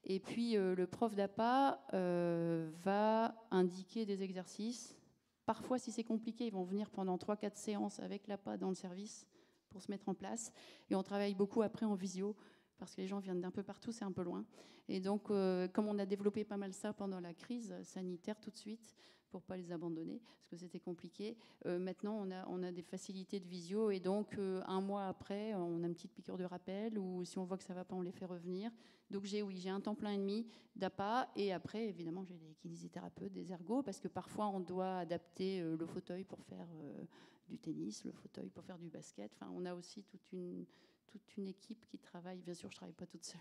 Et puis, le prof d'APA va indiquer des exercices. Parfois, si c'est compliqué, ils vont venir pendant 3-4 séances avec l'APA dans le service pour se mettre en place. Et on travaille beaucoup après en visio, parce que les gens viennent d'un peu partout, c'est un peu loin. Et donc, comme on a développé pas mal ça pendant la crise sanitaire tout de suite, pour ne pas les abandonner, parce que c'était compliqué. Maintenant, on a des facilités de visio, et donc un mois après, on a une petite piqûre de rappel, ou si on voit que ça ne va pas, on les fait revenir. Donc j'ai un temps plein et demi d'APA, et après, évidemment, j'ai des kinésithérapeutes, des ergos, parce que parfois, on doit adapter le fauteuil pour faire du tennis, le fauteuil pour faire du basket. Enfin, on a aussi toute une équipe qui travaille. Bien sûr, je ne travaille pas toute seule.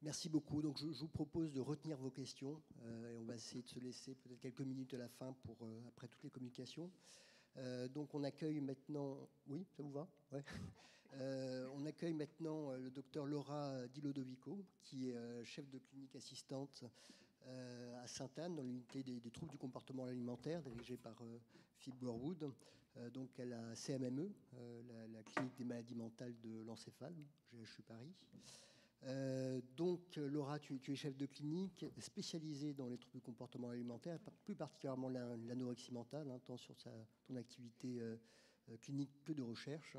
Merci beaucoup. Donc, je vous propose de retenir vos questions et on va essayer de se laisser peut-être quelques minutes à la fin pour après toutes les communications. Donc on accueille maintenant... Oui, ça vous va? Ouais. On accueille maintenant le docteur Laura Di Lodovico, qui est chef de clinique assistante à Sainte-Anne, dans l'unité des troubles du comportement alimentaire, dirigée par Philippe Gorwood. Donc elle a CMME, la clinique des maladies mentales de l'encéphale, GHU Paris. Donc Laura, tu es chef de clinique spécialisée dans les troubles du comportement alimentaire, plus particulièrement l'anorexie mentale, hein, tant sur ton activité clinique que de recherche.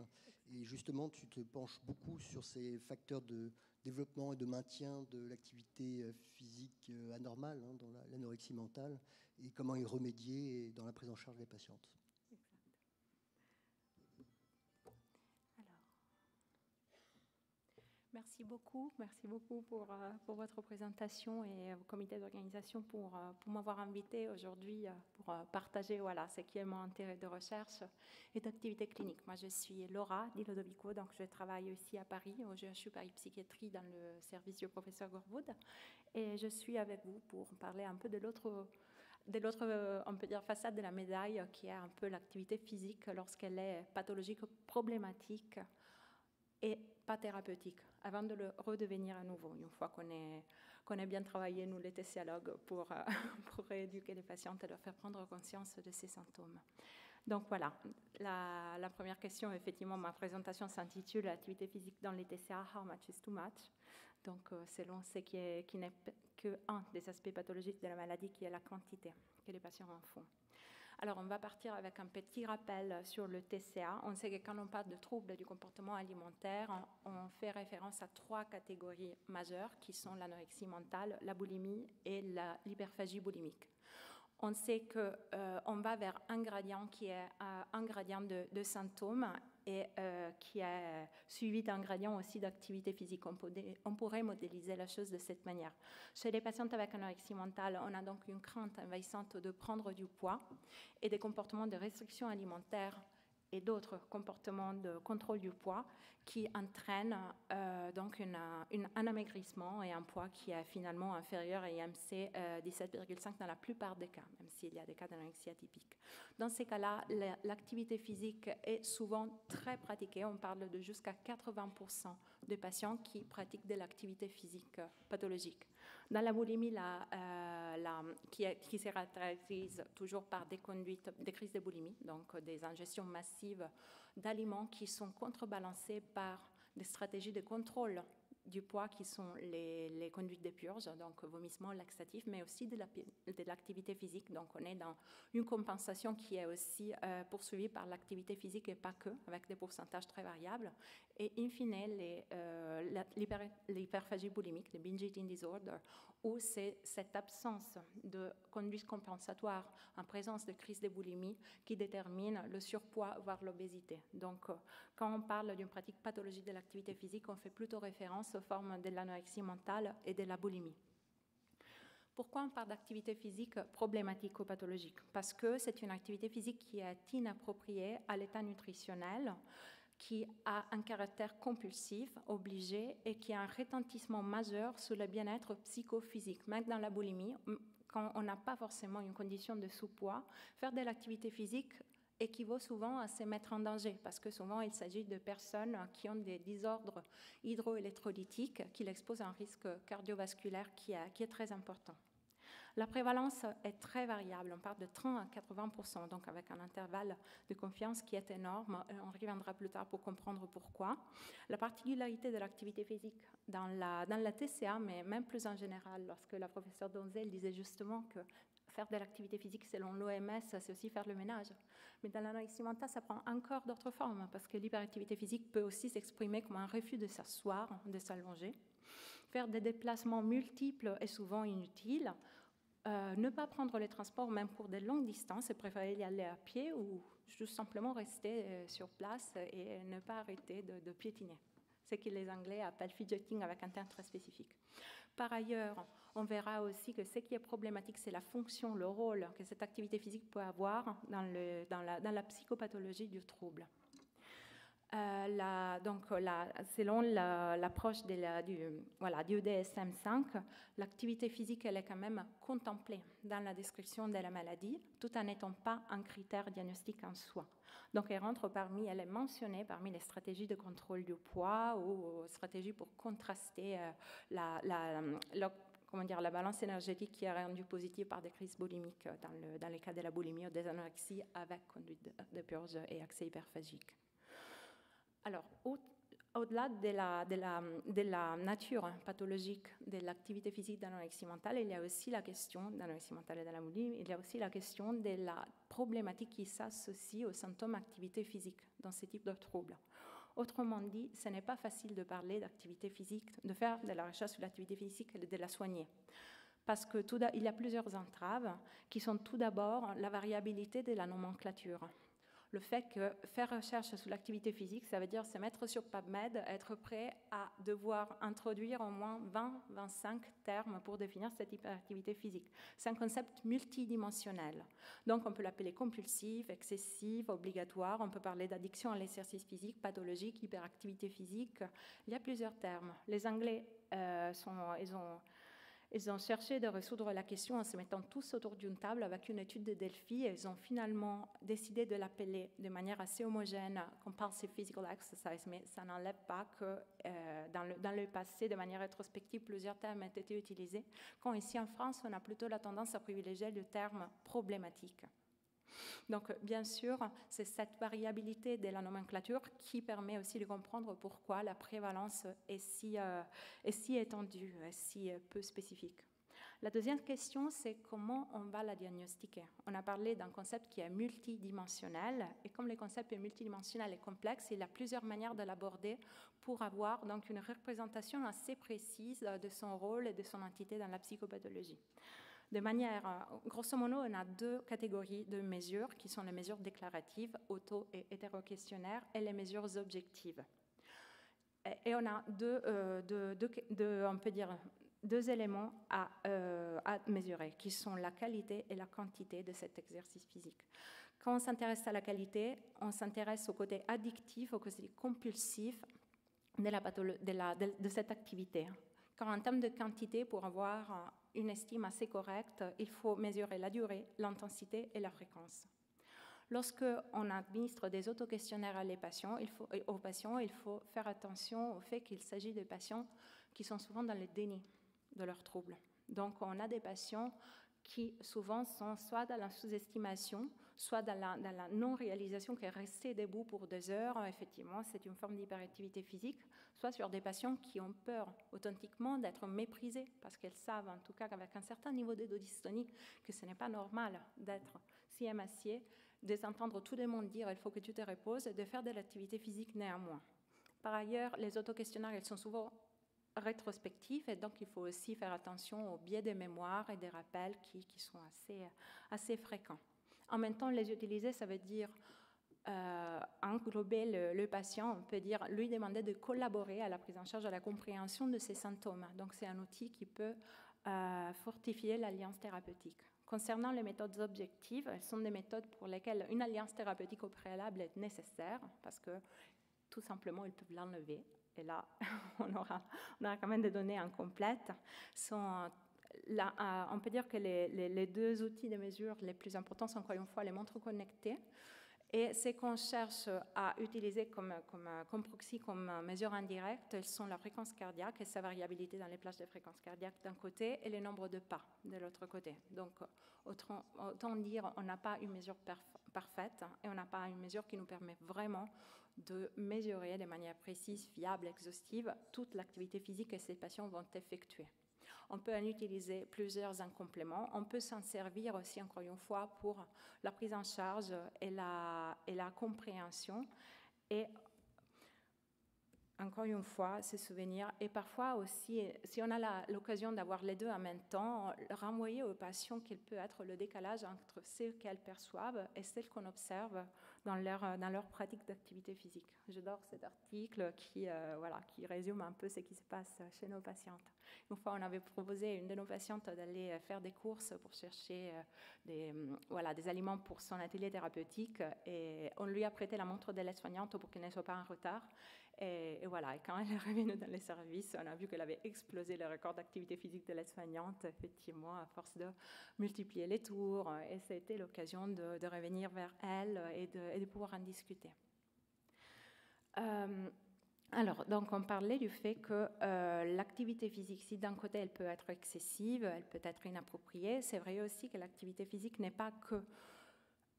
Et justement, tu te penches beaucoup sur ces facteurs de développement et de maintien de l'activité physique anormale, hein, dans l'anorexie mentale, et comment y remédier dans la prise en charge des patientes. Merci beaucoup pour votre présentation et au comité d'organisation pour m'avoir invité aujourd'hui pour partager ce qui est mon intérêt de recherche et d'activité clinique. Moi, je suis Laura Di Lodovico, donc je travaille ici à Paris, au GHU Paris Psychiatrie, dans le service du professeur Gorwood, et je suis avec vous pour parler un peu de l'autre, on peut dire, façade de la médaille, qui est un peu l'activité physique lorsqu'elle est pathologique, problématique et pas thérapeutique, avant de le redevenir à nouveau, une fois qu'on ait bien travaillé, nous les TCologues, pour rééduquer les patientes et leur faire prendre conscience de ces symptômes. Donc voilà, la première question, effectivement, ma présentation s'intitule « L'activité physique dans les TCA, how much is too much ?» Donc selon ce qui n'est qu'un des aspects pathologiques de la maladie, qui est la quantité que les patients en font. Alors, on va partir avec un petit rappel sur le TCA. On sait que quand on parle de troubles du comportement alimentaire, on fait référence à 3 catégories majeures qui sont l'anorexie mentale, la boulimie et l'hyperphagie boulimique. On sait qu'on va vers un gradient qui est un gradient de symptômes et qui est suivi d'un gradient aussi d'activité physique. On pourrait modéliser la chose de cette manière. Chez les patientes avec anorexie mentale, on a donc une crainte envahissante de prendre du poids et des comportements de restriction alimentaire et d'autres comportements de contrôle du poids qui entraînent donc un amaigrissement et un poids qui est finalement inférieur à IMC 17,5 dans la plupart des cas, même s'il y a des cas d'anorexie atypique. Dans ces cas-là, l'activité physique est souvent très pratiquée. On parle de jusqu'à 80% des patients qui pratiquent de l'activité physique pathologique. Dans la boulimie, qui se caractérise toujours par des crises de boulimie, donc des ingestions massives d'aliments qui sont contrebalancées par des stratégies de contrôle du poids qui sont les conduites de purge, donc vomissement, laxatif, mais aussi de l'activité physique. Donc on est dans une compensation qui est aussi poursuivie par l'activité physique et pas que, avec des pourcentages très variables. Et in fine, l'hyperphagie boulimique, le binge eating disorder, où c'est cette absence de conduite compensatoire en présence de crise de boulimie qui détermine le surpoids, voire l'obésité. Donc, quand on parle d'une pratique pathologique de l'activité physique, on fait plutôt référence aux formes de l'anorexie mentale et de la boulimie. Pourquoi on parle d'activité physique problématique ou pathologique? Parce que c'est une activité physique qui est inappropriée à l'état nutritionnel, qui a un caractère compulsif, obligé, et qui a un retentissement majeur sur le bien-être psychophysique. Même dans la boulimie, quand on n'a pas forcément une condition de sous-poids, faire de l'activité physique équivaut souvent à se mettre en danger, parce que souvent il s'agit de personnes qui ont des désordres hydroélectrolytiques qui l'exposent à un risque cardiovasculaire qui est très important. La prévalence est très variable, on parle de 30 à 80%, donc avec un intervalle de confiance qui est énorme. On reviendra plus tard pour comprendre pourquoi. La particularité de l'activité physique dans la TCA, mais même plus en général, lorsque la professeure Donzel disait justement que faire de l'activité physique selon l'OMS, c'est aussi faire le ménage. Mais dans l'anorexie mentale, ça prend encore d'autres formes, parce que l'hyperactivité physique peut aussi s'exprimer comme un refus de s'asseoir, de s'allonger. Faire des déplacements multiples est souvent inutile. Ne pas prendre les transports même pour de longues distances et préférer y aller à pied ou juste simplement rester sur place et ne pas arrêter de piétiner. Ce que les Anglais appellent fidgeting avec un terme très spécifique. Par ailleurs, on verra aussi que ce qui est problématique, c'est la fonction, le rôle que cette activité physique peut avoir dans la psychopathologie du trouble. Selon l'approche du DSM-5, l'activité physique elle est quand même contemplée dans la description de la maladie, tout en n'étant pas un critère diagnostique en soi. Donc, elle est mentionnée parmi les stratégies de contrôle du poids ou stratégies pour contraster la balance énergétique qui est rendue positive par des crises boulimiques dans les cas de la boulimie ou des anorexies avec conduite de purge et accès hyperphagique. Alors, au-delà de la nature pathologique de l'activité physique d'anorexie mentale, il y a aussi la question d'anorexie mentale et de la boulimie, il y a aussi la question de la problématique qui s'associe aux symptômes d'activité physique dans ce type de troubles. Autrement dit, ce n'est pas facile de parler d'activité physique, de faire de la recherche sur l'activité physique et de la soigner. Parce qu'il y a plusieurs entraves qui sont tout d'abord la variabilité de la nomenclature. Le fait que faire recherche sur l'activité physique, ça veut dire se mettre sur PubMed, être prêt à devoir introduire au moins 20-25 termes pour définir ce type d'activité physique. C'est un concept multidimensionnel. Donc on peut l'appeler compulsif, excessif, obligatoire, on peut parler d'addiction à l'exercice physique, pathologique, hyperactivité physique. Il y a plusieurs termes. Les Anglais, ils ont cherché de résoudre la question en se mettant tous autour d'une table avec une étude de Delphi et ils ont finalement décidé de l'appeler de manière assez homogène Compulsive Physical Exercise, mais ça n'enlève pas que dans le passé, de manière rétrospective, plusieurs termes ont été utilisés, quand ici en France, on a plutôt la tendance à privilégier le terme problématique. Donc, bien sûr, c'est cette variabilité de la nomenclature qui permet aussi de comprendre pourquoi la prévalence est si étendue, si peu spécifique. La deuxième question, c'est comment on va la diagnostiquer. On a parlé d'un concept qui est multidimensionnel, et comme le concept est multidimensionnel et complexe, il y a plusieurs manières de l'aborder pour avoir donc une représentation assez précise de son rôle et de son entité dans la psychopathologie. De manière, grosso modo, on a deux catégories de mesures qui sont les mesures déclaratives, auto- et hétéro-questionnaires, et les mesures objectives. Et on a deux éléments à mesurer, qui sont la qualité et la quantité de cet exercice physique. Quand on s'intéresse à la qualité, on s'intéresse au côté addictif, au côté compulsif de cette activité. Car en termes de quantité, pour avoir une estime assez correcte, il faut mesurer la durée, l'intensité et la fréquence. Lorsqu'on administre des autoquestionnaires aux patients, il faut faire attention au fait qu'il s'agit de patients qui sont souvent dans le déni de leurs troubles. Donc, on a des patients qui souvent sont soit dans la sous-estimation, soit dans la non-réalisation, qui est rester debout pour 2 heures, effectivement, c'est une forme d'hyperactivité physique, soit sur des patients qui ont peur authentiquement d'être méprisés, parce qu'elles savent, en tout cas, qu'avec un certain niveau de dystonie, que ce n'est pas normal d'être si émacié, d'entendre tout le monde dire « il faut que tu te reposes », de faire de l'activité physique néanmoins. Par ailleurs, les autoquestionnaires, ils sont souvent rétrospectifs et donc il faut aussi faire attention aux biais de mémoire et des rappels qui sont assez fréquents. En même temps, les utiliser, ça veut dire englober le patient, on peut dire lui demander de collaborer à la prise en charge, à la compréhension de ses symptômes. Donc c'est un outil qui peut fortifier l'alliance thérapeutique. Concernant les méthodes objectives, elles sont des méthodes pour lesquelles une alliance thérapeutique au préalable est nécessaire parce que tout simplement ils peuvent l'enlever. Et là, on aura quand même des données incomplètes. On peut dire que les deux outils de mesure les plus importants sont encore une fois les montres connectées. Et ce qu'on cherche à utiliser comme proxy, comme mesure indirecte, elles sont la fréquence cardiaque et sa variabilité dans les plages de fréquence cardiaque d'un côté et le nombre de pas de l'autre côté. Donc, autant dire, on n'a pas une mesure parfaite et on n'a pas une mesure qui nous permet vraiment de mesurer de manière précise, fiable, exhaustive, toute l'activité physique que ces patients vont effectuer. On peut en utiliser plusieurs en complément. On peut s'en servir aussi, encore une fois, pour la prise en charge et la compréhension. Et encore une fois, se souvenir, et parfois aussi, si on a l'occasion d'avoir les deux en même temps, renvoyer aux patients quel peut être le décalage entre ce qu'elles perçoivent et ce qu'on observe dans leur pratique d'activité physique. J'adore cet article qui résume un peu ce qui se passe chez nos patientes. Une fois, on avait proposé à une de nos patientes d'aller faire des courses pour chercher des aliments pour son atelier thérapeutique, et on lui a prêté la montre de l'aide-soignante pour qu'elle ne soit pas en retard. Et quand elle est revenue dans les services, on a vu qu'elle avait explosé le record d'activité physique de l'aide-soignante, effectivement, à force de multiplier les tours. Et ça a été l'occasion de revenir vers elle et de pouvoir en discuter. Alors, donc, on parlait du fait que l'activité physique, si d'un côté elle peut être excessive, elle peut être inappropriée, c'est vrai aussi que l'activité physique n'est pas que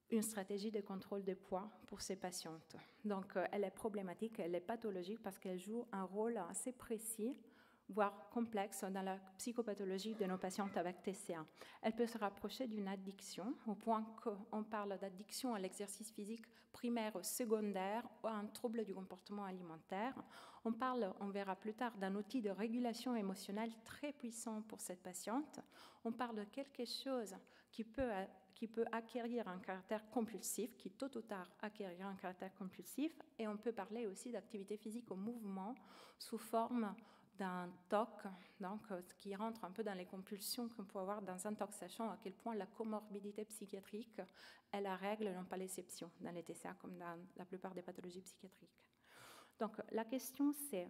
une stratégie de contrôle de poids pour ces patientes. Donc, elle est problématique, elle est pathologique parce qu'elle joue un rôle assez précis, voire complexe, dans la psychopathologie de nos patientes avec TCA. Elle peut se rapprocher d'une addiction, au point qu'on parle d'addiction à l'exercice physique primaire ou secondaire ou à un trouble du comportement alimentaire. On verra plus tard, d'un outil de régulation émotionnelle très puissant pour cette patiente. On parle de quelque chose qui peut acquérir un caractère compulsif, qui tôt ou tard acquérira un caractère compulsif, et on peut parler aussi d'activité physique au mouvement sous forme d'un TOC, donc qui rentre un peu dans les compulsions qu'on peut avoir dans un TOC, sachant à quel point la comorbidité psychiatrique est la règle, non pas l'exception, dans les TCA comme dans la plupart des pathologies psychiatriques. Donc la question c'est,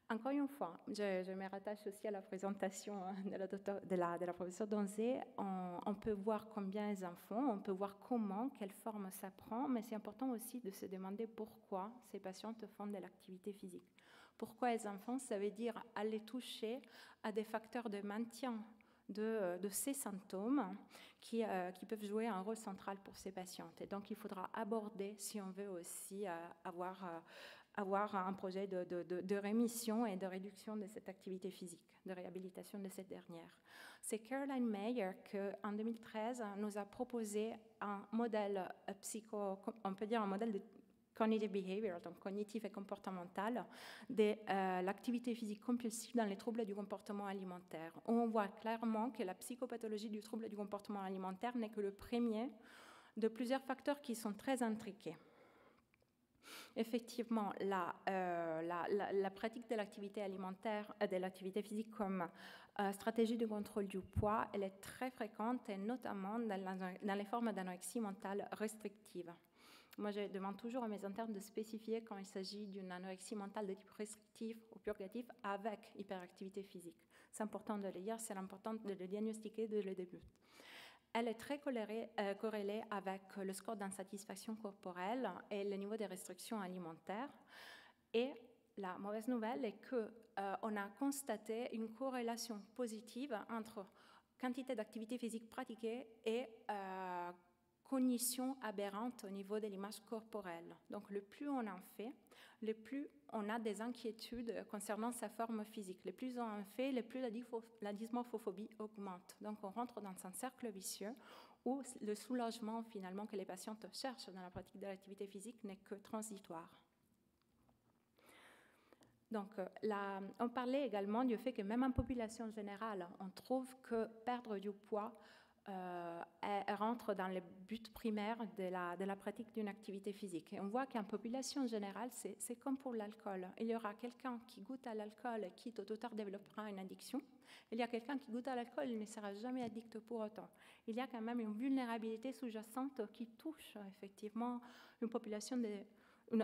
encore une fois, je me rattache aussi à la présentation de la professeure Donzé. On peut voir combien elles en font, on peut voir comment, quelle forme ça prend, mais c'est important aussi de se demander pourquoi ces patientes font de l'activité physique. Pourquoi elles en font, ça veut dire aller toucher à des facteurs de maintien de ces symptômes qui peuvent jouer un rôle central pour ces patientes. Et donc, il faudra aborder, si on veut aussi avoir un projet de rémission et de réduction de cette activité physique, de réhabilitation de cette dernière. C'est Caroline Mayer qui, en 2013, nous a proposé un modèle on peut dire un modèle de cognitive behavior, donc cognitif et comportemental, de l'activité physique compulsive dans les troubles du comportement alimentaire. On voit clairement que la psychopathologie du trouble du comportement alimentaire n'est que le premier de plusieurs facteurs qui sont très intriqués. Effectivement, la pratique de l'activité alimentaire, de l'activité physique comme stratégie de contrôle du poids, elle est très fréquente, et notamment dans les formes d'anorexie mentale restrictive. Moi, je demande toujours à mes internes de spécifier quand il s'agit d'une anorexie mentale de type restrictif ou purgatif avec hyperactivité physique. C'est important de le dire, c'est important de le diagnostiquer dès le début. Elle est très corrélée avec le score d'insatisfaction corporelle et le niveau des restrictions alimentaires. Et la mauvaise nouvelle est qu'on a constaté une corrélation positive entre quantité d'activité physique pratiquée et cognition aberrante au niveau de l'image corporelle. Donc, le plus on en fait, le plus on a des inquiétudes concernant sa forme physique. Le plus on en fait, le plus la dysmorphophobie augmente. Donc, on rentre dans un cercle vicieux où le soulagement, finalement, que les patientes cherchent dans la pratique de l'activité physique n'est que transitoire. Donc, on parlait également du fait que même en population générale, on trouve que perdre du poids rentre dans le but primaire de la pratique d'une activité physique. Et on voit qu'en population générale, c'est comme pour l'alcool. Il y aura quelqu'un qui goûte à l'alcool et qui tôt ou tard développera une addiction. Il y a quelqu'un qui goûte à l'alcool et ne sera jamais addict pour autant. Il y a quand même une vulnérabilité sous-jacente qui touche effectivement une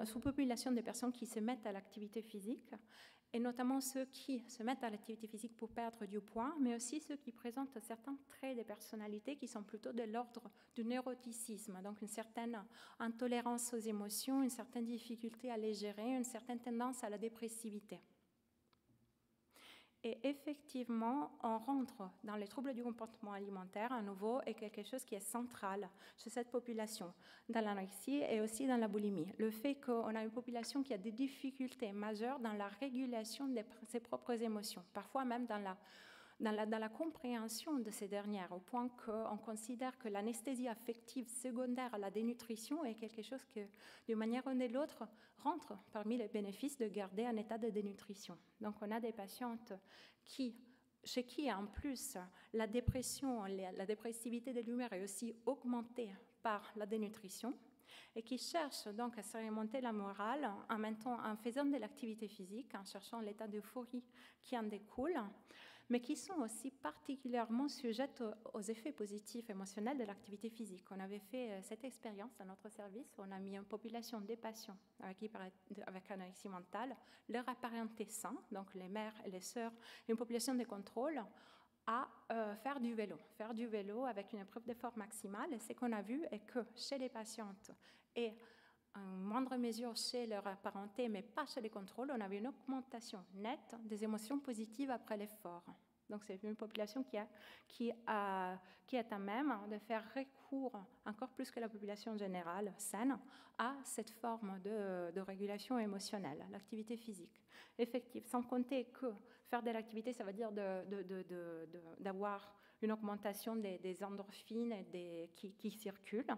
sous-population de personnes qui se mettent à l'activité physique, et notamment ceux qui se mettent à l'activité physique pour perdre du poids, mais aussi ceux qui présentent certains traits de personnalité qui sont plutôt de l'ordre du neuroticisme, donc une certaine intolérance aux émotions, une certaine difficulté à les gérer, une certaine tendance à la dépressivité. Et effectivement, on rentre dans les troubles du comportement alimentaire, à nouveau, est quelque chose qui est central chez cette population, dans l'anorexie et aussi dans la boulimie. Le fait qu'on a une population qui a des difficultés majeures dans la régulation de ses propres émotions, parfois même dans la compréhension de ces dernières, au point qu'on considère que l'anesthésie affective secondaire à la dénutrition est quelque chose que, d'une manière ou de l'autre, rentre parmi les bénéfices de garder un état de dénutrition. Donc on a des patientes chez qui, en plus, la dépression, la dépressivité de l'humeur est aussi augmentée par la dénutrition, et qui cherchent donc à se remonter la morale en faisant de l'activité physique, en cherchant l'état d'euphorie qui en découle, mais qui sont aussi particulièrement sujettes aux effets positifs émotionnels de l'activité physique. On avait fait cette expérience dans notre service, on a mis une population des patients avec anorexie mentale, leur apparenté sain, donc les mères et les sœurs, une population de contrôle, à faire du vélo avec une épreuve d'effort maximale. Et ce qu'on a vu est que chez les patientes et en moindre mesure chez leur apparenté, mais pas chez les contrôles, on avait une augmentation nette des émotions positives après l'effort. Donc c'est une population qui est à même de faire recours, encore plus que la population générale saine, à cette forme de régulation émotionnelle, l'activité physique effective. Sans compter que faire de l'activité, ça veut dire d'avoir une augmentation des endorphines qui circulent.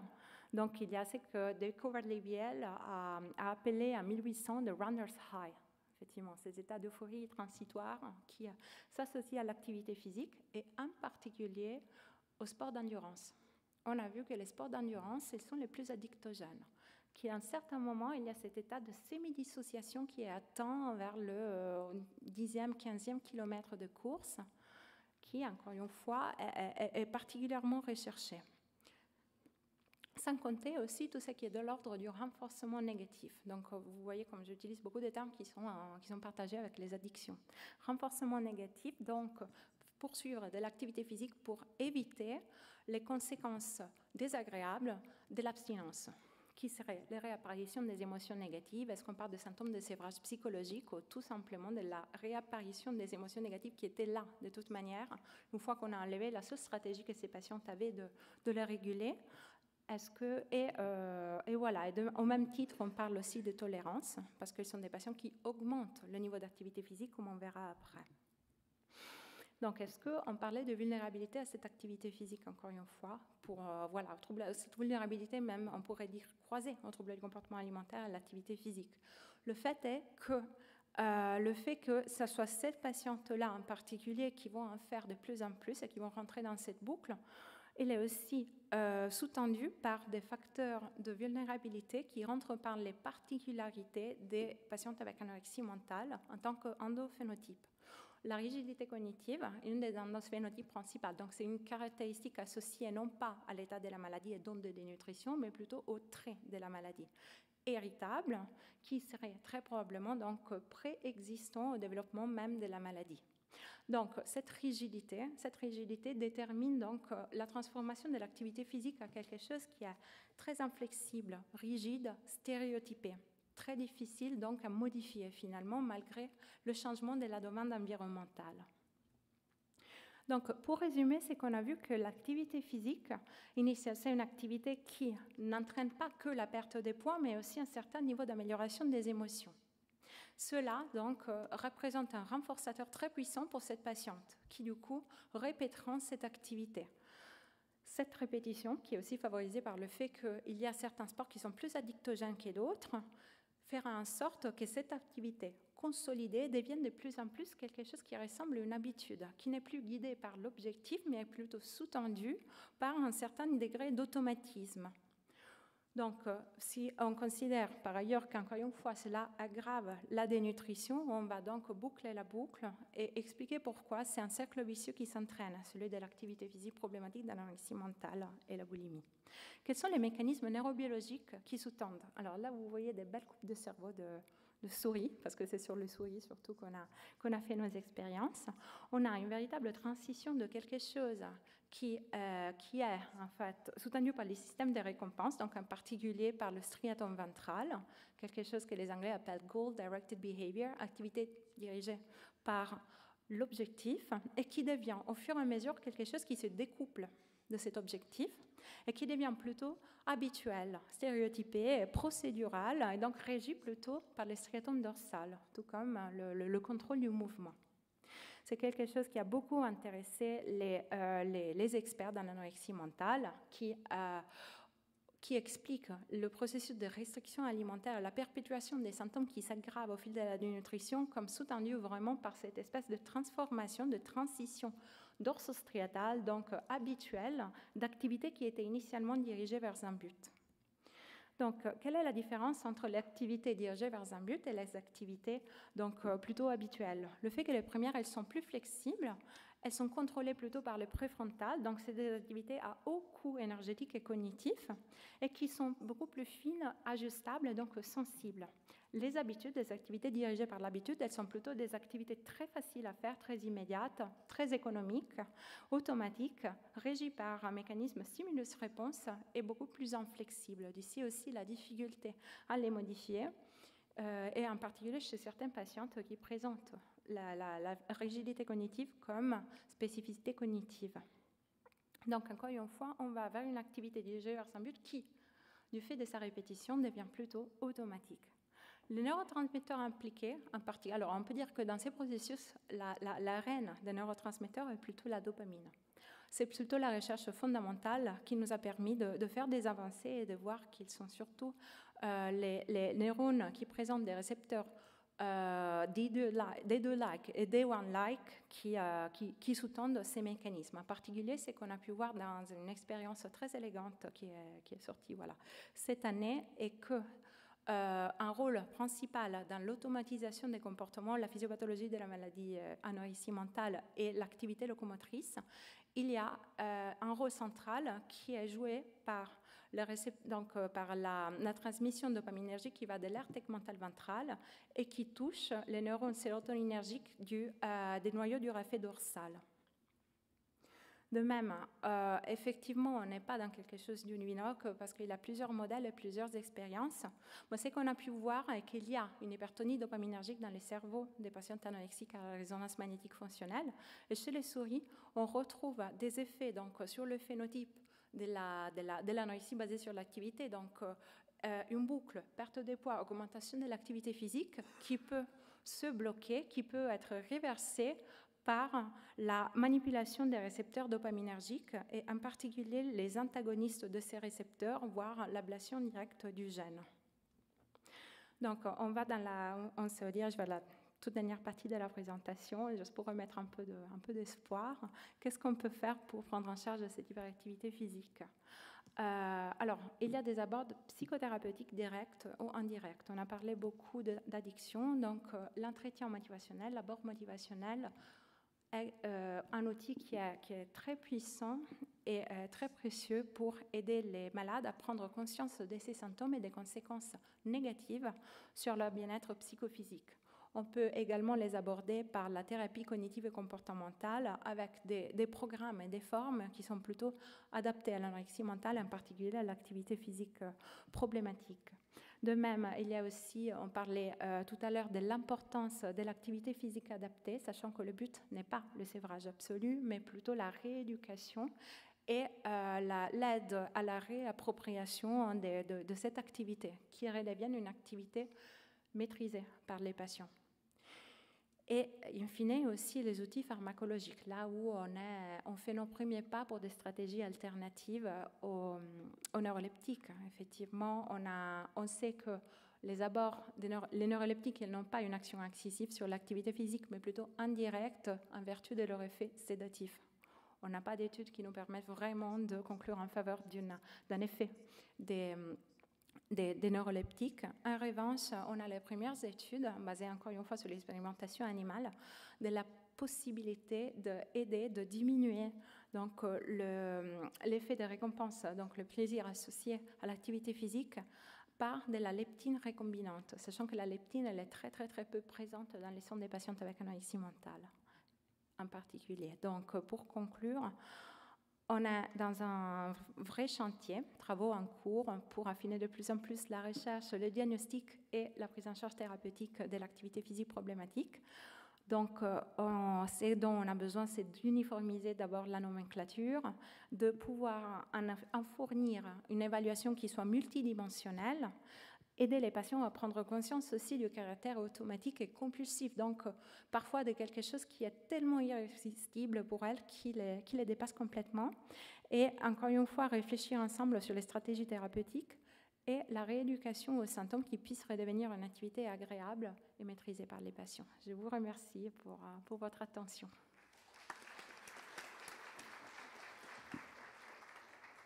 Donc, il y a ce que Dave Coverley-Viel a appelé en 1800 « the runner's high ». Effectivement, ces états d'euphorie transitoire qui s'associent à l'activité physique et en particulier au sport d'endurance. On a vu que les sports d'endurance, ils sont les plus addictogènes. Qu'à un certain moment, il y a cet état de semi-dissociation qui est atteint vers le 10e, 15e kilomètre de course, qui, encore une fois, est particulièrement recherché. Sans compter aussi tout ce qui est de l'ordre du renforcement négatif. Donc, vous voyez, comme j'utilise beaucoup de termes qui sont partagés avec les addictions. Renforcement négatif, donc, poursuivre de l'activité physique pour éviter les conséquences désagréables de l'abstinence, qui serait la réapparition des émotions négatives. Est-ce qu'on parle de symptômes de sévrage psychologique ou tout simplement de la réapparition des émotions négatives qui étaient là de toute manière, une fois qu'on a enlevé la seule stratégie que ces patients avaient de les réguler? Et voilà, au même titre, on parle aussi de tolérance, parce que ce sont des patients qui augmentent le niveau d'activité physique, comme on verra après. Donc, est-ce qu'on parlait de vulnérabilité à cette activité physique, encore une fois, pour cette vulnérabilité même, on pourrait dire croisée entre trouble du comportement alimentaire et l'activité physique. Le fait est que ce soit ces patientes-là en particulier qui vont en faire de plus en plus et qui vont rentrer dans cette boucle, il est aussi sous-tendu par des facteurs de vulnérabilité qui rentrent par les particularités des patientes avec anorexie mentale en tant qu'endophénotype. La rigidité cognitive est une des endophénotypes principales, donc c'est une caractéristique associée non pas à l'état de la maladie et donc de dénutrition, mais plutôt aux traits de la maladie. Héritable, qui serait très probablement donc préexistant au développement même de la maladie. Donc, cette rigidité détermine donc la transformation de l'activité physique en quelque chose qui est très inflexible, rigide, stéréotypé, très difficile donc à modifier finalement malgré le changement de la demande environnementale. Donc, pour résumer, c'est qu'on a vu que l'activité physique initiale, c'est une activité qui n'entraîne pas que la perte de poids, mais aussi un certain niveau d'amélioration des émotions. Cela, donc, représente un renforçateur très puissant pour cette patiente, qui, du coup, répétera cette activité. Cette répétition, qui est aussi favorisée par le fait qu'il y a certains sports qui sont plus addictogènes que d'autres, fera en sorte que cette activité consolidée devienne de plus en plus quelque chose qui ressemble à une habitude, qui n'est plus guidée par l'objectif, mais est plutôt sous-tendue par un certain degré d'automatisme. Donc, si on considère par ailleurs qu'encore une fois cela aggrave la dénutrition, on va donc boucler la boucle et expliquer pourquoi c'est un cercle vicieux qui s'entraîne, celui de l'activité physique problématique dans l'anorexie mentale et la boulimie. Quels sont les mécanismes neurobiologiques qui sous-tendent? Alors là, vous voyez des belles coupes de cerveau de souris, parce que c'est sur le souris surtout qu'on a fait nos expériences. On a une véritable transition de quelque chose qui est en fait soutenu par les systèmes de récompense, donc en particulier par le striatum ventral, quelque chose que les Anglais appellent Goal Directed Behavior, activité dirigée par l'objectif, et qui devient au fur et à mesure quelque chose qui se découple de cet objectif et qui devient plutôt habituel, stéréotypé, procédural, et donc régi plutôt par le striatum dorsal, tout comme le contrôle du mouvement. C'est quelque chose qui a beaucoup intéressé les experts dans l'anorexie mentale qui explique le processus de restriction alimentaire, la perpétuation des symptômes qui s'aggravent au fil de la dénutrition, comme sous-tendu vraiment par cette espèce de transformation, de transition dorsostriatale, donc habituelle, d'activité qui était initialement dirigée vers un but. Donc, quelle est la différence entre l'activité dirigée vers un but et les activités donc, plutôt habituelles? Le fait que les premières, elles sont plus flexibles, elles sont contrôlées plutôt par le préfrontal, donc c'est des activités à haut coût énergétique et cognitif, et qui sont beaucoup plus fines, ajustables et donc sensibles. Les habitudes, les activités dirigées par l'habitude, elles sont plutôt des activités très faciles à faire, très immédiates, très économiques, automatiques, régies par un mécanisme stimulus-réponse et beaucoup plus inflexibles. D'ici aussi la difficulté à les modifier, et en particulier chez certaines patientes qui présentent la rigidité cognitive comme spécificité cognitive. Donc, encore une fois, on va vers une activité dirigée vers un but qui, du fait de sa répétition, devient plutôt automatique. Les neurotransmetteurs impliqués, en particulier, alors on peut dire que dans ces processus, la reine des neurotransmetteurs est plutôt la dopamine. C'est plutôt la recherche fondamentale qui nous a permis de faire des avancées et de voir qu'ils sont surtout les neurones qui présentent des récepteurs D2-like et D1-like qui sous-tendent ces mécanismes. En particulier, c'est qu'on a pu voir dans une expérience très élégante qui est sortie cette année, et que un rôle principal dans l'automatisation des comportements, la physiopathologie de la maladie anorexie mentale et l'activité locomotrice, il y a un rôle central qui est joué par la transmission dopaminergique qui va de l'aire tegmentale ventrale et qui touche les neurones sérotoninergiques des noyaux du raphet dorsal. De même, effectivement, on n'est pas dans quelque chose d'univoque parce qu'il y a plusieurs modèles et plusieurs expériences. Mais ce qu'on a pu voir est qu'il y a une hypertonie dopaminergique dans les cerveaux des patients anorexiques à résonance magnétique fonctionnelle. Et chez les souris, on retrouve des effets donc, sur le phénotype de l'anorexie basée sur l'activité. Donc, une boucle, perte de poids, augmentation de l'activité physique qui peut se bloquer, qui peut être réversée par la manipulation des récepteurs dopaminergiques et en particulier les antagonistes de ces récepteurs, voire l'ablation directe du gène. Donc, on se dirige vers la toute dernière partie de la présentation, juste pour remettre un peu d'espoir. Qu'est-ce qu'on peut faire pour prendre en charge cette hyperactivité physique? Alors, il y a des abords psychothérapeutiques directs ou indirects. On a parlé beaucoup d'addiction, donc l'entretien motivationnel, l'abord motivationnel, est un outil qui est très puissant et très précieux pour aider les malades à prendre conscience de ces symptômes et des conséquences négatives sur leur bien-être psychophysique. On peut également les aborder par la thérapie cognitive et comportementale avec des programmes et des formes qui sont plutôt adaptés à l'anorexie mentale, en particulier à l'activité physique problématique. De même, il y a aussi, on parlait tout à l'heure de l'importance de l'activité physique adaptée, sachant que le but n'est pas le sévrage absolu, mais plutôt la rééducation et l'aide à la réappropriation de cette activité, qui redevienne une activité maîtrisée par les patients. Et, in fine, aussi les outils pharmacologiques, là où on fait nos premiers pas pour des stratégies alternatives aux neuroleptiques. Effectivement, on sait que les neuroleptiques, ils n'ont pas une action incisive sur l'activité physique, mais plutôt indirecte en vertu de leur effet sédatif. On n'a pas d'études qui nous permettent vraiment de conclure en faveur d'un effet des neuroleptiques. En revanche, on a les premières études, basées encore une fois sur l'expérimentation animale, de la possibilité d'aider, de diminuer donc, l'effet de récompense, donc le plaisir associé à l'activité physique, par de la leptine recombinante, sachant que la leptine elle est très peu présente dans les sangs des patients avec anorexie mentale en particulier. Donc, pour conclure, on est dans un vrai chantier, travaux en cours pour affiner de plus en plus la recherche, le diagnostic et la prise en charge thérapeutique de l'activité physique problématique. Donc, ce dont on a besoin, c'est d'uniformiser d'abord la nomenclature, de pouvoir en fournir une évaluation qui soit multidimensionnelle aider les patients à prendre conscience aussi du caractère automatique et compulsif, donc parfois de quelque chose qui est tellement irrésistible pour elles qui les dépasse complètement. Et encore une fois, réfléchir ensemble sur les stratégies thérapeutiques et la rééducation aux symptômes qui puissent redevenir une activité agréable et maîtrisée par les patients. Je vous remercie pour votre attention.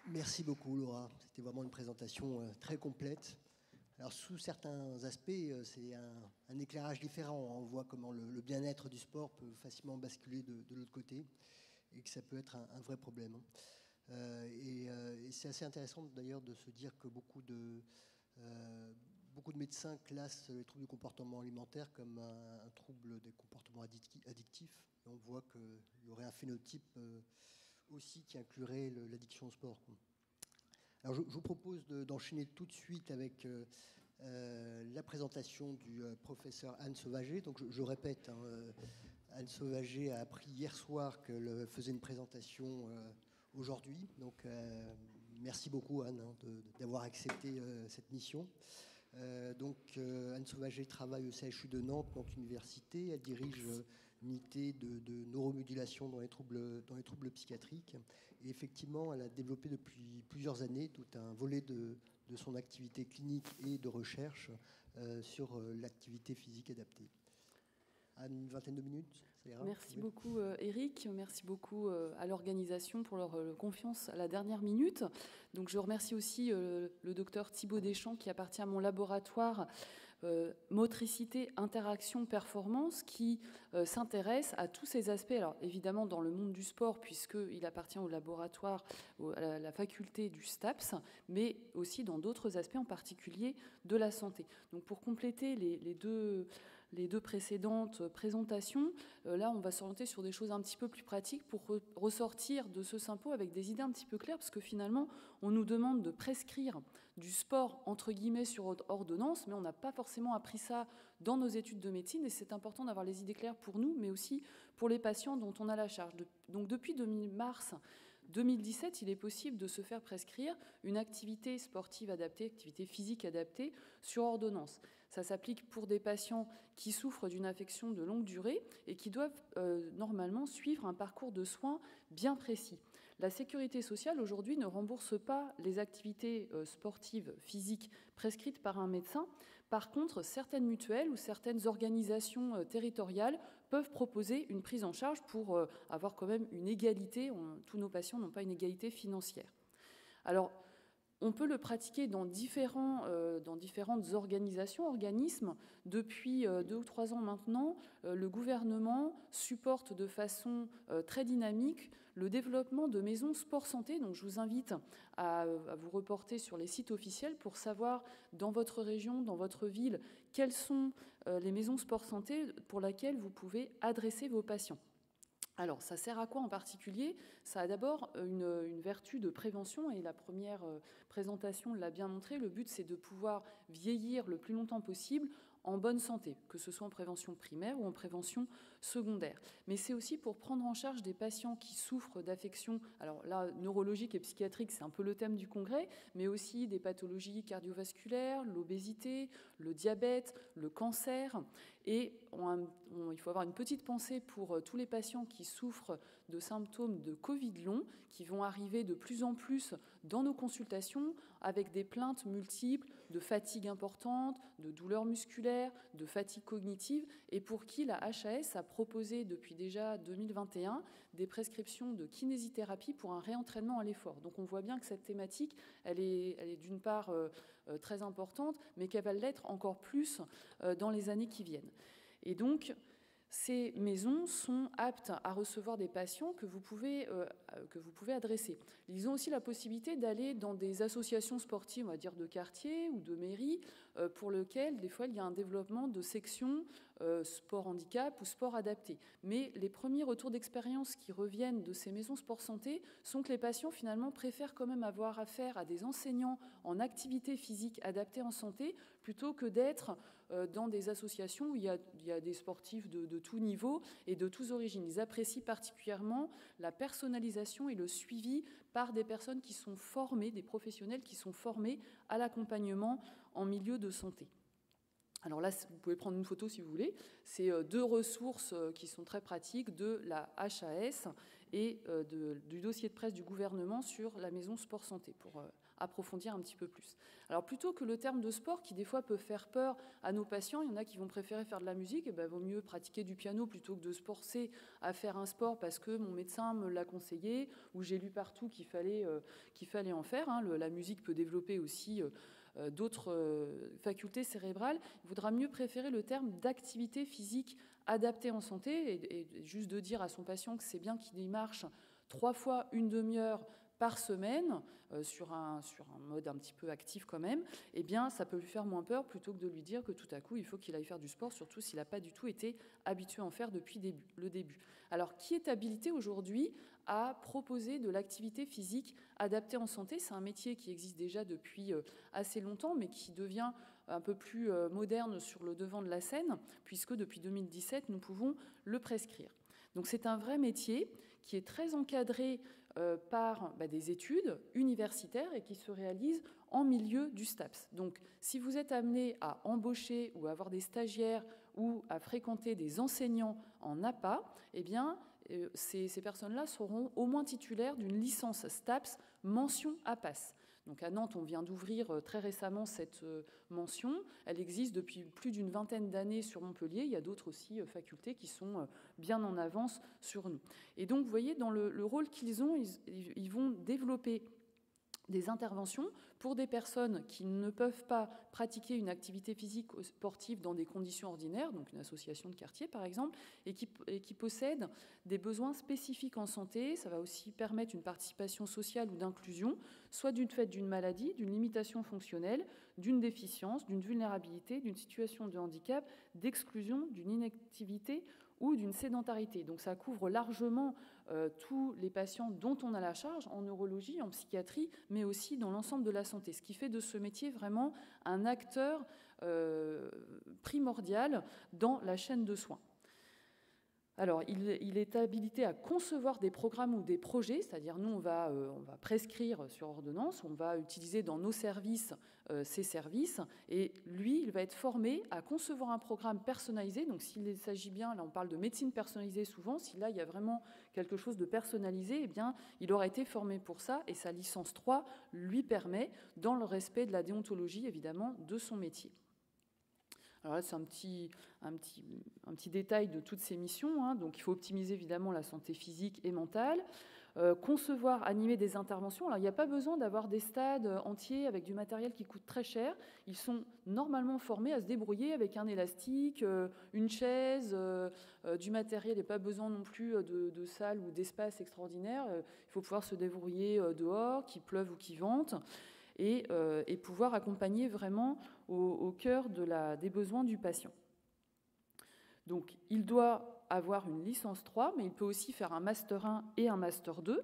Merci beaucoup, Laura. C'était vraiment une présentation très complète. Alors, sous certains aspects, c'est un éclairage différent. On voit comment le bien-être du sport peut facilement basculer de l'autre côté et que ça peut être un vrai problème. Et c'est assez intéressant d'ailleurs de se dire que beaucoup de médecins classent les troubles du comportement alimentaire comme un trouble des comportements addictifs. Et on voit qu'il y aurait un phénotype aussi qui inclurait l'addiction au sport. Alors je vous propose d'enchaîner tout de suite avec la présentation du professeur Anne Sauvager. Donc je répète, Anne Sauvager a appris hier soir qu'elle faisait une présentation aujourd'hui. Donc merci beaucoup Anne d'avoir accepté cette mission. Anne Sauvager travaille au CHU de Nantes, Nantes Université. Elle dirige unité de neuromodulation dans les troubles psychiatriques. Et effectivement, elle a développé depuis plusieurs années tout un volet de son activité clinique et de recherche sur l'activité physique adaptée. À une vingtaine de minutes, ça ira. Merci beaucoup Eric, merci beaucoup à l'organisation pour leur confiance à la dernière minute. Donc je remercie aussi le docteur Thibaut Deschamps qui appartient à mon laboratoire motricité, interaction, performance, qui s'intéresse à tous ces aspects. Alors évidemment dans le monde du sport, puisqu'il appartient au laboratoire, à la faculté du STAPS, mais aussi dans d'autres aspects, en particulier de la santé. Donc pour compléter les deux précédentes présentations, là on va s'orienter sur des choses un petit peu plus pratiques pour ressortir de ce sympo avec des idées un petit peu claires, parce que finalement on nous demande de prescrire du sport entre guillemets sur ordonnance, mais on n'a pas forcément appris ça dans nos études de médecine, et c'est important d'avoir les idées claires pour nous, mais aussi pour les patients dont on a la charge. Donc depuis mars 2017, il est possible de se faire prescrire une activité sportive adaptée, activité physique adaptée sur ordonnance. Ça s'applique pour des patients qui souffrent d'une affection de longue durée et qui doivent normalement suivre un parcours de soins bien précis. La sécurité sociale, aujourd'hui, ne rembourse pas les activités sportives physiques prescrites par un médecin. Par contre, certaines mutuelles ou certaines organisations territoriales peuvent proposer une prise en charge pour avoir quand même une égalité. Tous nos patients n'ont pas une égalité financière. Alors, on peut le pratiquer dans différentes organisations, organismes. Depuis 2 ou 3 ans maintenant, le gouvernement supporte de façon très dynamique le développement de maisons sport-santé. Donc je vous invite à vous reporter sur les sites officiels pour savoir dans votre région, dans votre ville, quelles sont les maisons sport-santé pour lesquelles vous pouvez adresser vos patients. Alors, ça sert à quoi en particulier? Ça a d'abord une vertu de prévention, et la première présentation l'a bien montré. Le but, c'est de pouvoir vieillir le plus longtemps possible en bonne santé, que ce soit en prévention primaire ou en prévention secondaire. Mais c'est aussi pour prendre en charge des patients qui souffrent d'affections, alors là, neurologiques et psychiatriques, c'est un peu le thème du congrès, mais aussi des pathologies cardiovasculaires, l'obésité, le diabète, le cancer. Et il faut avoir une petite pensée pour tous les patients qui souffrent de symptômes de Covid long, qui vont arriver de plus en plus dans nos consultations avec des plaintes multiples de fatigue importante, de douleurs musculaires, de fatigue cognitive, et pour qui la HAS a proposé depuis déjà 2021 des prescriptions de kinésithérapie pour un réentraînement à l'effort. Donc on voit bien que cette thématique, elle est d'une part très importante, mais qu'elle va l'être encore plus dans les années qui viennent. Et donc, ces maisons sont aptes à recevoir des patients que vous pouvez adresser. Ils ont aussi la possibilité d'aller dans des associations sportives, on va dire de quartier ou de mairie, pour lesquelles, des fois, il y a un développement de sections sport handicap ou sport adapté. Mais les premiers retours d'expérience qui reviennent de ces maisons sport santé sont que les patients finalement préfèrent quand même avoir affaire à des enseignants en activité physique adaptée en santé plutôt que d'être dans des associations où il y a des sportifs de tout niveau et de tous origines. Ils apprécient particulièrement la personnalisation et le suivi par des personnes qui sont formées, des professionnels qui sont formés à l'accompagnement en milieu de santé. Alors là, vous pouvez prendre une photo si vous voulez. C'est 2 ressources qui sont très pratiques de la HAS et du dossier de presse du gouvernement sur la maison sport santé pour approfondir un petit peu plus. Alors plutôt que le terme de sport qui des fois peut faire peur à nos patients, il y en a qui vont préférer faire de la musique, et ben vaut mieux pratiquer du piano plutôt que de se forcer à faire un sport parce que mon médecin me l'a conseillé ou j'ai lu partout qu'il fallait en faire. La musique peut développer aussi d'autres facultés cérébrales. Il vaudra mieux préférer le terme d'activité physique adaptée en santé et juste de dire à son patient que c'est bien qu'il y marche 3 fois une demi-heure par semaine sur un mode un petit peu actif quand même, eh bien ça peut lui faire moins peur plutôt que de lui dire que tout à coup il faut qu'il aille faire du sport, surtout s'il n'a pas du tout été habitué à en faire depuis le début. Alors qui est habilité aujourd'hui à proposer de l'activité physique adaptée en santé? C'est un métier qui existe déjà depuis assez longtemps mais qui devient un peu plus moderne sur le devant de la scène puisque depuis 2017 nous pouvons le prescrire. Donc c'est un vrai métier qui est très encadré par des études universitaires et qui se réalisent en milieu du STAPS. Donc, si vous êtes amené à embaucher ou à avoir des stagiaires ou à fréquenter des enseignants en APA, eh bien, ces personnes-là seront au moins titulaires d'une licence STAPS mention APAS. Donc à Nantes, on vient d'ouvrir très récemment cette mention. Elle existe depuis plus d'une vingtaine d'années sur Montpellier. Il y a d'autres aussi facultés qui sont bien en avance sur nous. Et donc, vous voyez, dans le rôle qu'ils ont, ils vont développer des interventions pour des personnes qui ne peuvent pas pratiquer une activité physique ou sportive dans des conditions ordinaires, donc une association de quartier par exemple, et qui possèdent des besoins spécifiques en santé. Ça va aussi permettre une participation sociale ou d'inclusion, soit du fait d'une maladie, d'une limitation fonctionnelle, d'une déficience, d'une vulnérabilité, d'une situation de handicap, d'exclusion, d'une inactivité ou d'une sédentarité. Donc ça couvre largement tous les patients dont on a la charge en neurologie, en psychiatrie, mais aussi dans l'ensemble de la santé, ce qui fait de ce métier vraiment un acteur primordial dans la chaîne de soins. Alors, il est habilité à concevoir des programmes ou des projets, c'est-à-dire nous, on va prescrire sur ordonnance, on va utiliser dans nos services ces services, et lui, il va être formé à concevoir un programme personnalisé. Donc, s'il s'agit bien, là, on parle de médecine personnalisée souvent, si là, il y a vraiment quelque chose de personnalisé, eh bien, il aura été formé pour ça, et sa licence 3 lui permet, dans le respect de la déontologie, évidemment, de son métier. Alors là, c'est un petit détail de toutes ces missions. Donc, il faut optimiser évidemment la santé physique et mentale, concevoir, animer des interventions. Alors, il n'y a pas besoin d'avoir des stades entiers avec du matériel qui coûte très cher. Ils sont normalement formés à se débrouiller avec un élastique, une chaise, du matériel. Il n'y a pas besoin non plus de salles ou d'espaces extraordinaires. Il faut pouvoir se débrouiller dehors, qu'il pleuve ou qu'il vente. Et pouvoir accompagner vraiment au cœur des besoins du patient. Donc, il doit avoir une licence 3, mais il peut aussi faire un Master 1 et un Master 2.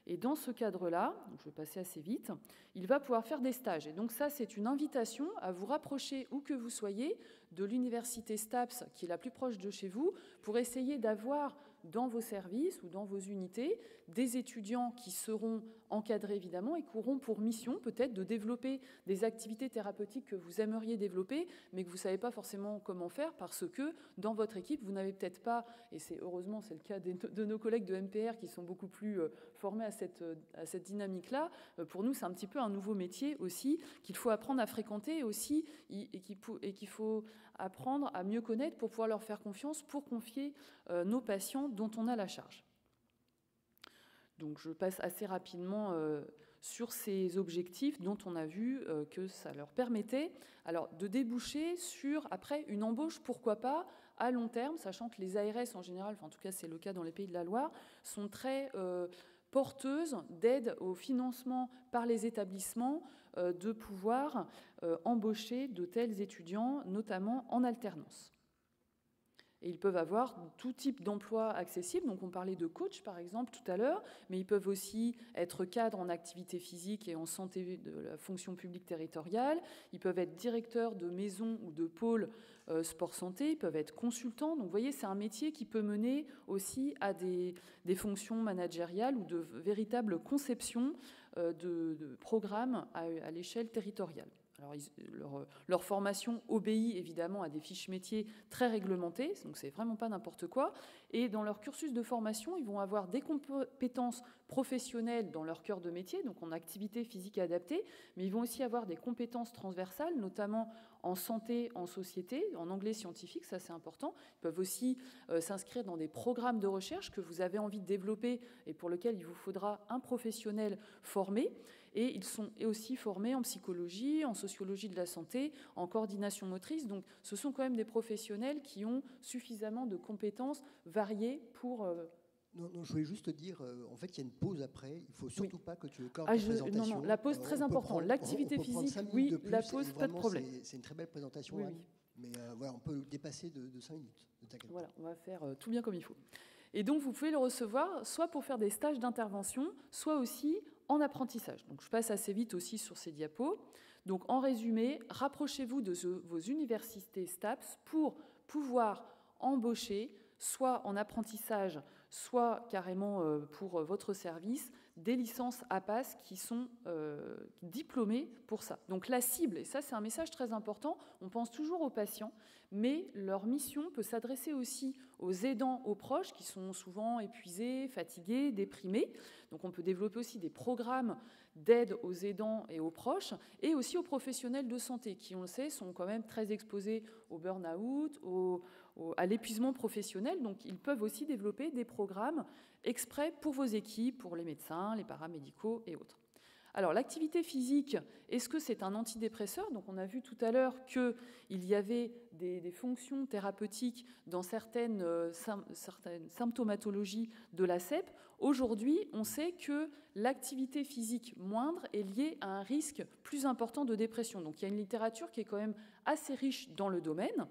Et dans ce cadre-là, donc je vais passer assez vite, il va pouvoir faire des stages. Et donc ça, c'est une invitation à vous rapprocher, où que vous soyez, de l'université STAPS, qui est la plus proche de chez vous, pour essayer d'avoir dans vos services ou dans vos unités des étudiants qui seront encadrés évidemment et qui auront pour mission peut-être de développer des activités thérapeutiques que vous aimeriez développer mais que vous ne savez pas forcément comment faire parce que dans votre équipe vous n'avez peut-être pas, et heureusement c'est le cas de nos collègues de MPR qui sont beaucoup plus formés à cette dynamique-là. Pour nous c'est un petit peu un nouveau métier aussi qu'il faut apprendre à fréquenter aussi et qu'il faut apprendre à mieux connaître pour pouvoir leur faire confiance, pour confier nos patients dont on a la charge. Donc je passe assez rapidement sur ces objectifs dont on a vu que ça leur permettait alors, de déboucher sur, après, une embauche, pourquoi pas, à long terme, sachant que les ARS en général, en tout cas c'est le cas dans les Pays de la Loire, sont très porteuses d'aide au financement par les établissements de pouvoir embaucher de tels étudiants, notamment en alternance. Et ils peuvent avoir tout type d'emploi accessible. Donc on parlait de coach par exemple tout à l'heure, mais ils peuvent aussi être cadres en activité physique et en santé de la fonction publique territoriale. Ils peuvent être directeurs de maison ou de pôle sport-santé. Ils peuvent être consultants. Donc vous voyez, c'est un métier qui peut mener aussi à des fonctions managériales ou de véritables conceptions de programmes à l'échelle territoriale. Alors, leur formation obéit évidemment à des fiches métiers très réglementées, donc c'est vraiment pas n'importe quoi. Et dans leur cursus de formation, ils vont avoir des compétences professionnelles dans leur cœur de métier, donc en activité physique adaptée, mais ils vont aussi avoir des compétences transversales, notamment en santé, en société, en anglais scientifique, ça c'est important. Ils peuvent aussi s'inscrire dans des programmes de recherche que vous avez envie de développer et pour lesquels il vous faudra un professionnel formé. Et ils sont aussi formés en psychologie, en sociologie de la santé, en coordination motrice. Donc ce sont quand même des professionnels qui ont suffisamment de compétences variées pour... Non, je voulais juste te dire, en fait, il y a une pause après. Il ne faut surtout pas que tu écorches ta présentation. Non, la pause, très important. L'activité physique, oui, la pause, pas de problème. C'est une très belle présentation, Anne. Mais voilà, on peut dépasser de 5 minutes. Voilà, on va faire tout bien comme il faut. Et donc, vous pouvez le recevoir soit pour faire des stages d'intervention, soit aussi en apprentissage. Donc, je passe assez vite aussi sur ces diapos. Donc, en résumé, rapprochez-vous de vos universités STAPS pour pouvoir embaucher, soit en apprentissage, soit carrément pour votre service, des licences APAS qui sont diplômées pour ça. Donc la cible, et ça c'est un message très important, on pense toujours aux patients, mais leur mission peut s'adresser aussi aux aidants, aux proches qui sont souvent épuisés, fatigués, déprimés. Donc on peut développer aussi des programmes d'aide aux aidants et aux proches, et aussi aux professionnels de santé qui, on le sait, sont quand même très exposés au burn-out, à l'épuisement professionnel. Donc ils peuvent aussi développer des programmes exprès pour vos équipes, pour les médecins, les paramédicaux et autres. Alors l'activité physique, est-ce que c'est un antidépresseur? Donc on a vu tout à l'heure qu'il y avait des fonctions thérapeutiques dans certaines symptomatologies de la CEP. Aujourd'hui, on sait que l'activité physique moindre est liée à un risque plus important de dépression. Donc il y a une littérature qui est quand même assez riche dans le domaine.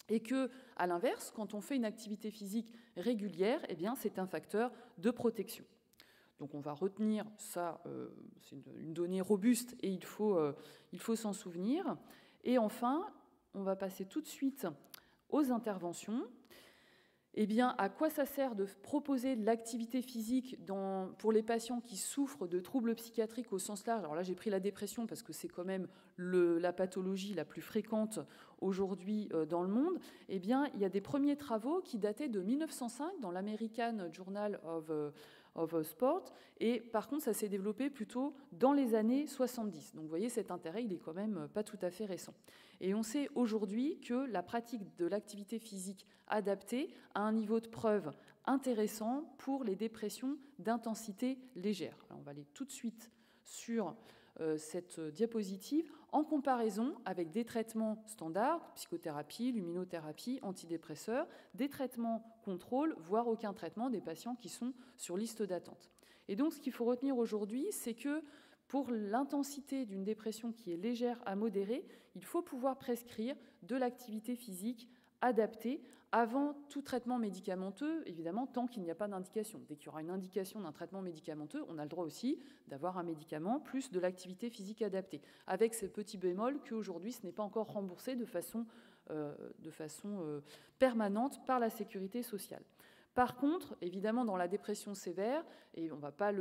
Et que, à l'inverse, quand on fait une activité physique régulière, eh bien, c'est un facteur de protection. Donc on va retenir ça, c'est une donnée robuste et il faut s'en souvenir. Et enfin, on va passer tout de suite aux interventions. Eh bien, à quoi ça sert de proposer de l'activité physique pour les patients qui souffrent de troubles psychiatriques au sens large? Alors là, j'ai pris la dépression parce que c'est quand même la pathologie la plus fréquente aujourd'hui dans le monde. Eh bien, il y a des premiers travaux qui dataient de 1905 dans l'American Journal of Sport, et par contre, ça s'est développé plutôt dans les années 70. Donc, vous voyez, cet intérêt, il est quand même pas tout à fait récent. Et on sait aujourd'hui que la pratique de l'activité physique adaptée a un niveau de preuve intéressant pour les dépressions d'intensité légère. Alors, on va aller tout de suite sur cette diapositive en comparaison avec des traitements standards, psychothérapie, luminothérapie, antidépresseurs, des traitements contrôle, voire aucun traitement des patients qui sont sur liste d'attente. Et donc, ce qu'il faut retenir aujourd'hui, c'est que pour l'intensité d'une dépression qui est légère à modérée, il faut pouvoir prescrire de l'activité physique adaptée avant tout traitement médicamenteux, évidemment, tant qu'il n'y a pas d'indication. Dès qu'il y aura une indication d'un traitement médicamenteux, on a le droit aussi d'avoir un médicament plus de l'activité physique adaptée, avec ce petit bémol qu'aujourd'hui, ce n'est pas encore remboursé de façon permanente par la sécurité sociale. Par contre, évidemment, dans la dépression sévère, et on ne va pas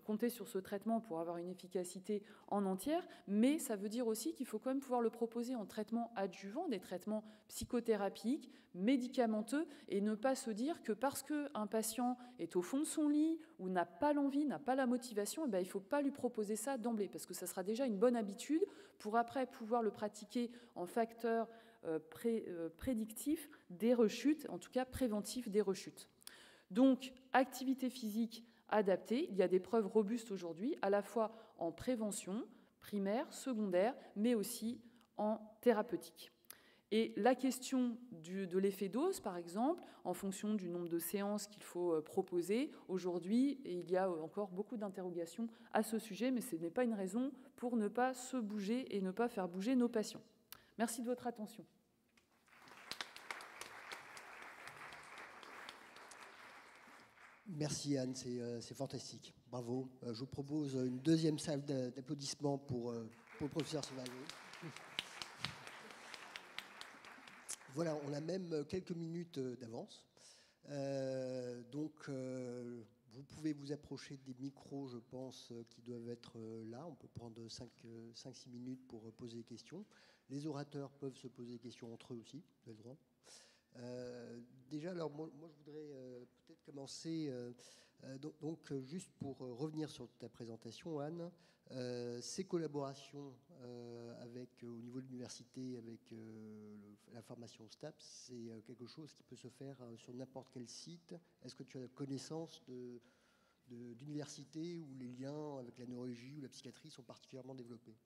compter sur ce traitement pour avoir une efficacité en entière, mais ça veut dire aussi qu'il faut quand même pouvoir le proposer en traitement adjuvant, des traitements psychothérapiques, médicamenteux, et ne pas se dire que parce qu'un patient est au fond de son lit ou n'a pas l'envie, n'a pas la motivation, il ne faut pas lui proposer ça d'emblée, parce que ça sera déjà une bonne habitude pour après pouvoir le pratiquer en facteur prédictif des rechutes, en tout cas préventif des rechutes. Donc, activité physique adaptée, il y a des preuves robustes aujourd'hui, à la fois en prévention, primaire, secondaire, mais aussi en thérapeutique. Et la question de l'effet dose, par exemple, en fonction du nombre de séances qu'il faut proposer, aujourd'hui, il y a encore beaucoup d'interrogations à ce sujet, mais ce n'est pas une raison pour ne pas se bouger et ne pas faire bouger nos patients. Merci de votre attention. Merci Anne, c'est fantastique. Bravo. Je vous propose une deuxième salle d'applaudissements pour le professeur Sauvager. Voilà, on a même quelques minutes d'avance. Donc, vous pouvez vous approcher des micros, je pense, qui doivent être là. On peut prendre 5-6 minutes pour poser des questions. Les orateurs peuvent se poser des questions entre eux aussi, vous avez le droit. Déjà, alors moi je voudrais peut-être commencer, donc juste pour revenir sur ta présentation, Anne, ces collaborations au niveau de l'université avec la formation STAPS, c'est quelque chose qui peut se faire sur n'importe quel site. Est-ce que tu as connaissance d'universités où les liens avec la neurologie ou la psychiatrie sont particulièrement développés?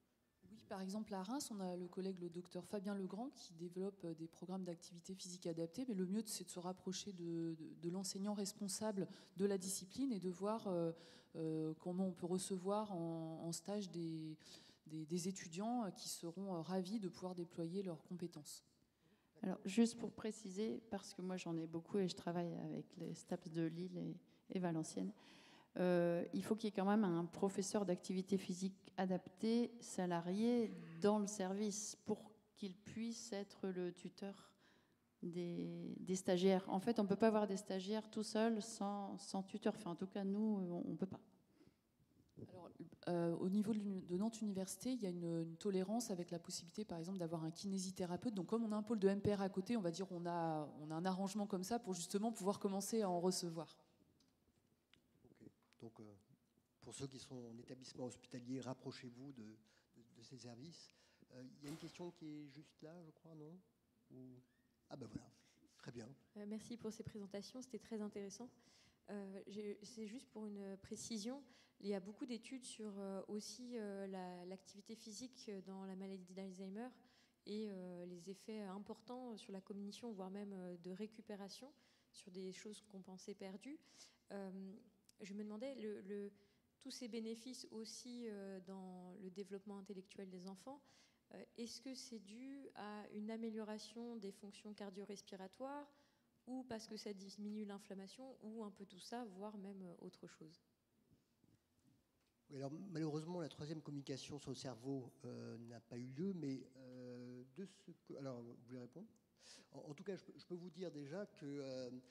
Oui, par exemple, à Reims, on a le collègue, le docteur Fabien Legrand, qui développe des programmes d'activité physique adaptée. Mais le mieux, c'est de se rapprocher de l'enseignant responsable de la discipline et de voir comment on peut recevoir en stage des étudiants qui seront ravis de pouvoir déployer leurs compétences. Alors, juste pour préciser, parce que moi j'en ai beaucoup et je travaille avec les STAPS de Lille et Valenciennes, il faut qu'il y ait quand même un professeur d'activité physique adaptée salarié dans le service pour qu'il puisse être le tuteur des stagiaires. En fait, on ne peut pas avoir des stagiaires tout seul sans tuteur. Enfin, en tout cas, nous, on ne peut pas. Alors, au niveau de Nantes Université, il y a une tolérance avec la possibilité, par exemple, d'avoir un kinésithérapeute. Donc, comme on a un pôle de MPR à côté, on va dire on a un arrangement comme ça pour justement pouvoir commencer à en recevoir. Donc, pour ceux qui sont en établissement hospitalier, rapprochez-vous de ces services. Il y a une question qui est juste là, je crois, non? Ah ben voilà, très bien. Merci pour ces présentations, c'était très intéressant. C'est juste pour une précision, il y a beaucoup d'études sur aussi l'activité physique dans la maladie d'Alzheimer et les effets importants sur la cognition, voire même de récupération, sur des choses qu'on pensait perdues. Je me demandais, tous ces bénéfices aussi dans le développement intellectuel des enfants, est-ce que c'est dû à une amélioration des fonctions cardio-respiratoires ou parce que ça diminue l'inflammation ou un peu tout ça, voire même autre chose? Oui, alors, malheureusement, la troisième communication sur le cerveau n'a pas eu lieu, mais alors, vous voulez répondre? En tout cas, je peux vous dire déjà qu'il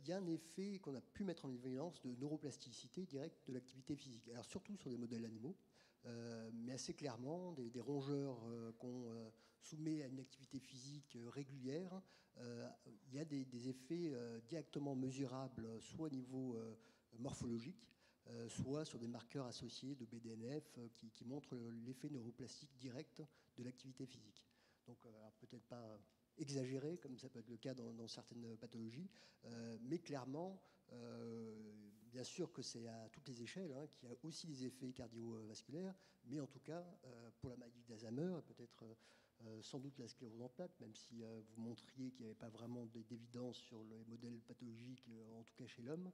y a un effet qu'on a pu mettre en évidence de neuroplasticité directe de l'activité physique. Alors surtout sur des modèles animaux, mais assez clairement, des rongeurs qu'on soumet à une activité physique régulière, il y a des effets directement mesurables, soit au niveau morphologique, soit sur des marqueurs associés de BDNF qui montrent l'effet neuroplastique direct de l'activité physique. Donc, peut-être pas exagéré, comme ça peut être le cas dans certaines pathologies, mais clairement, bien sûr que c'est à toutes les échelles, qu'il y a aussi des effets cardiovasculaires, mais en tout cas, pour la maladie d'Alzheimer, peut-être sans doute la sclérose en plaques, même si vous montriez qu'il n'y avait pas vraiment d'évidence sur les modèles pathologiques, en tout cas chez l'homme.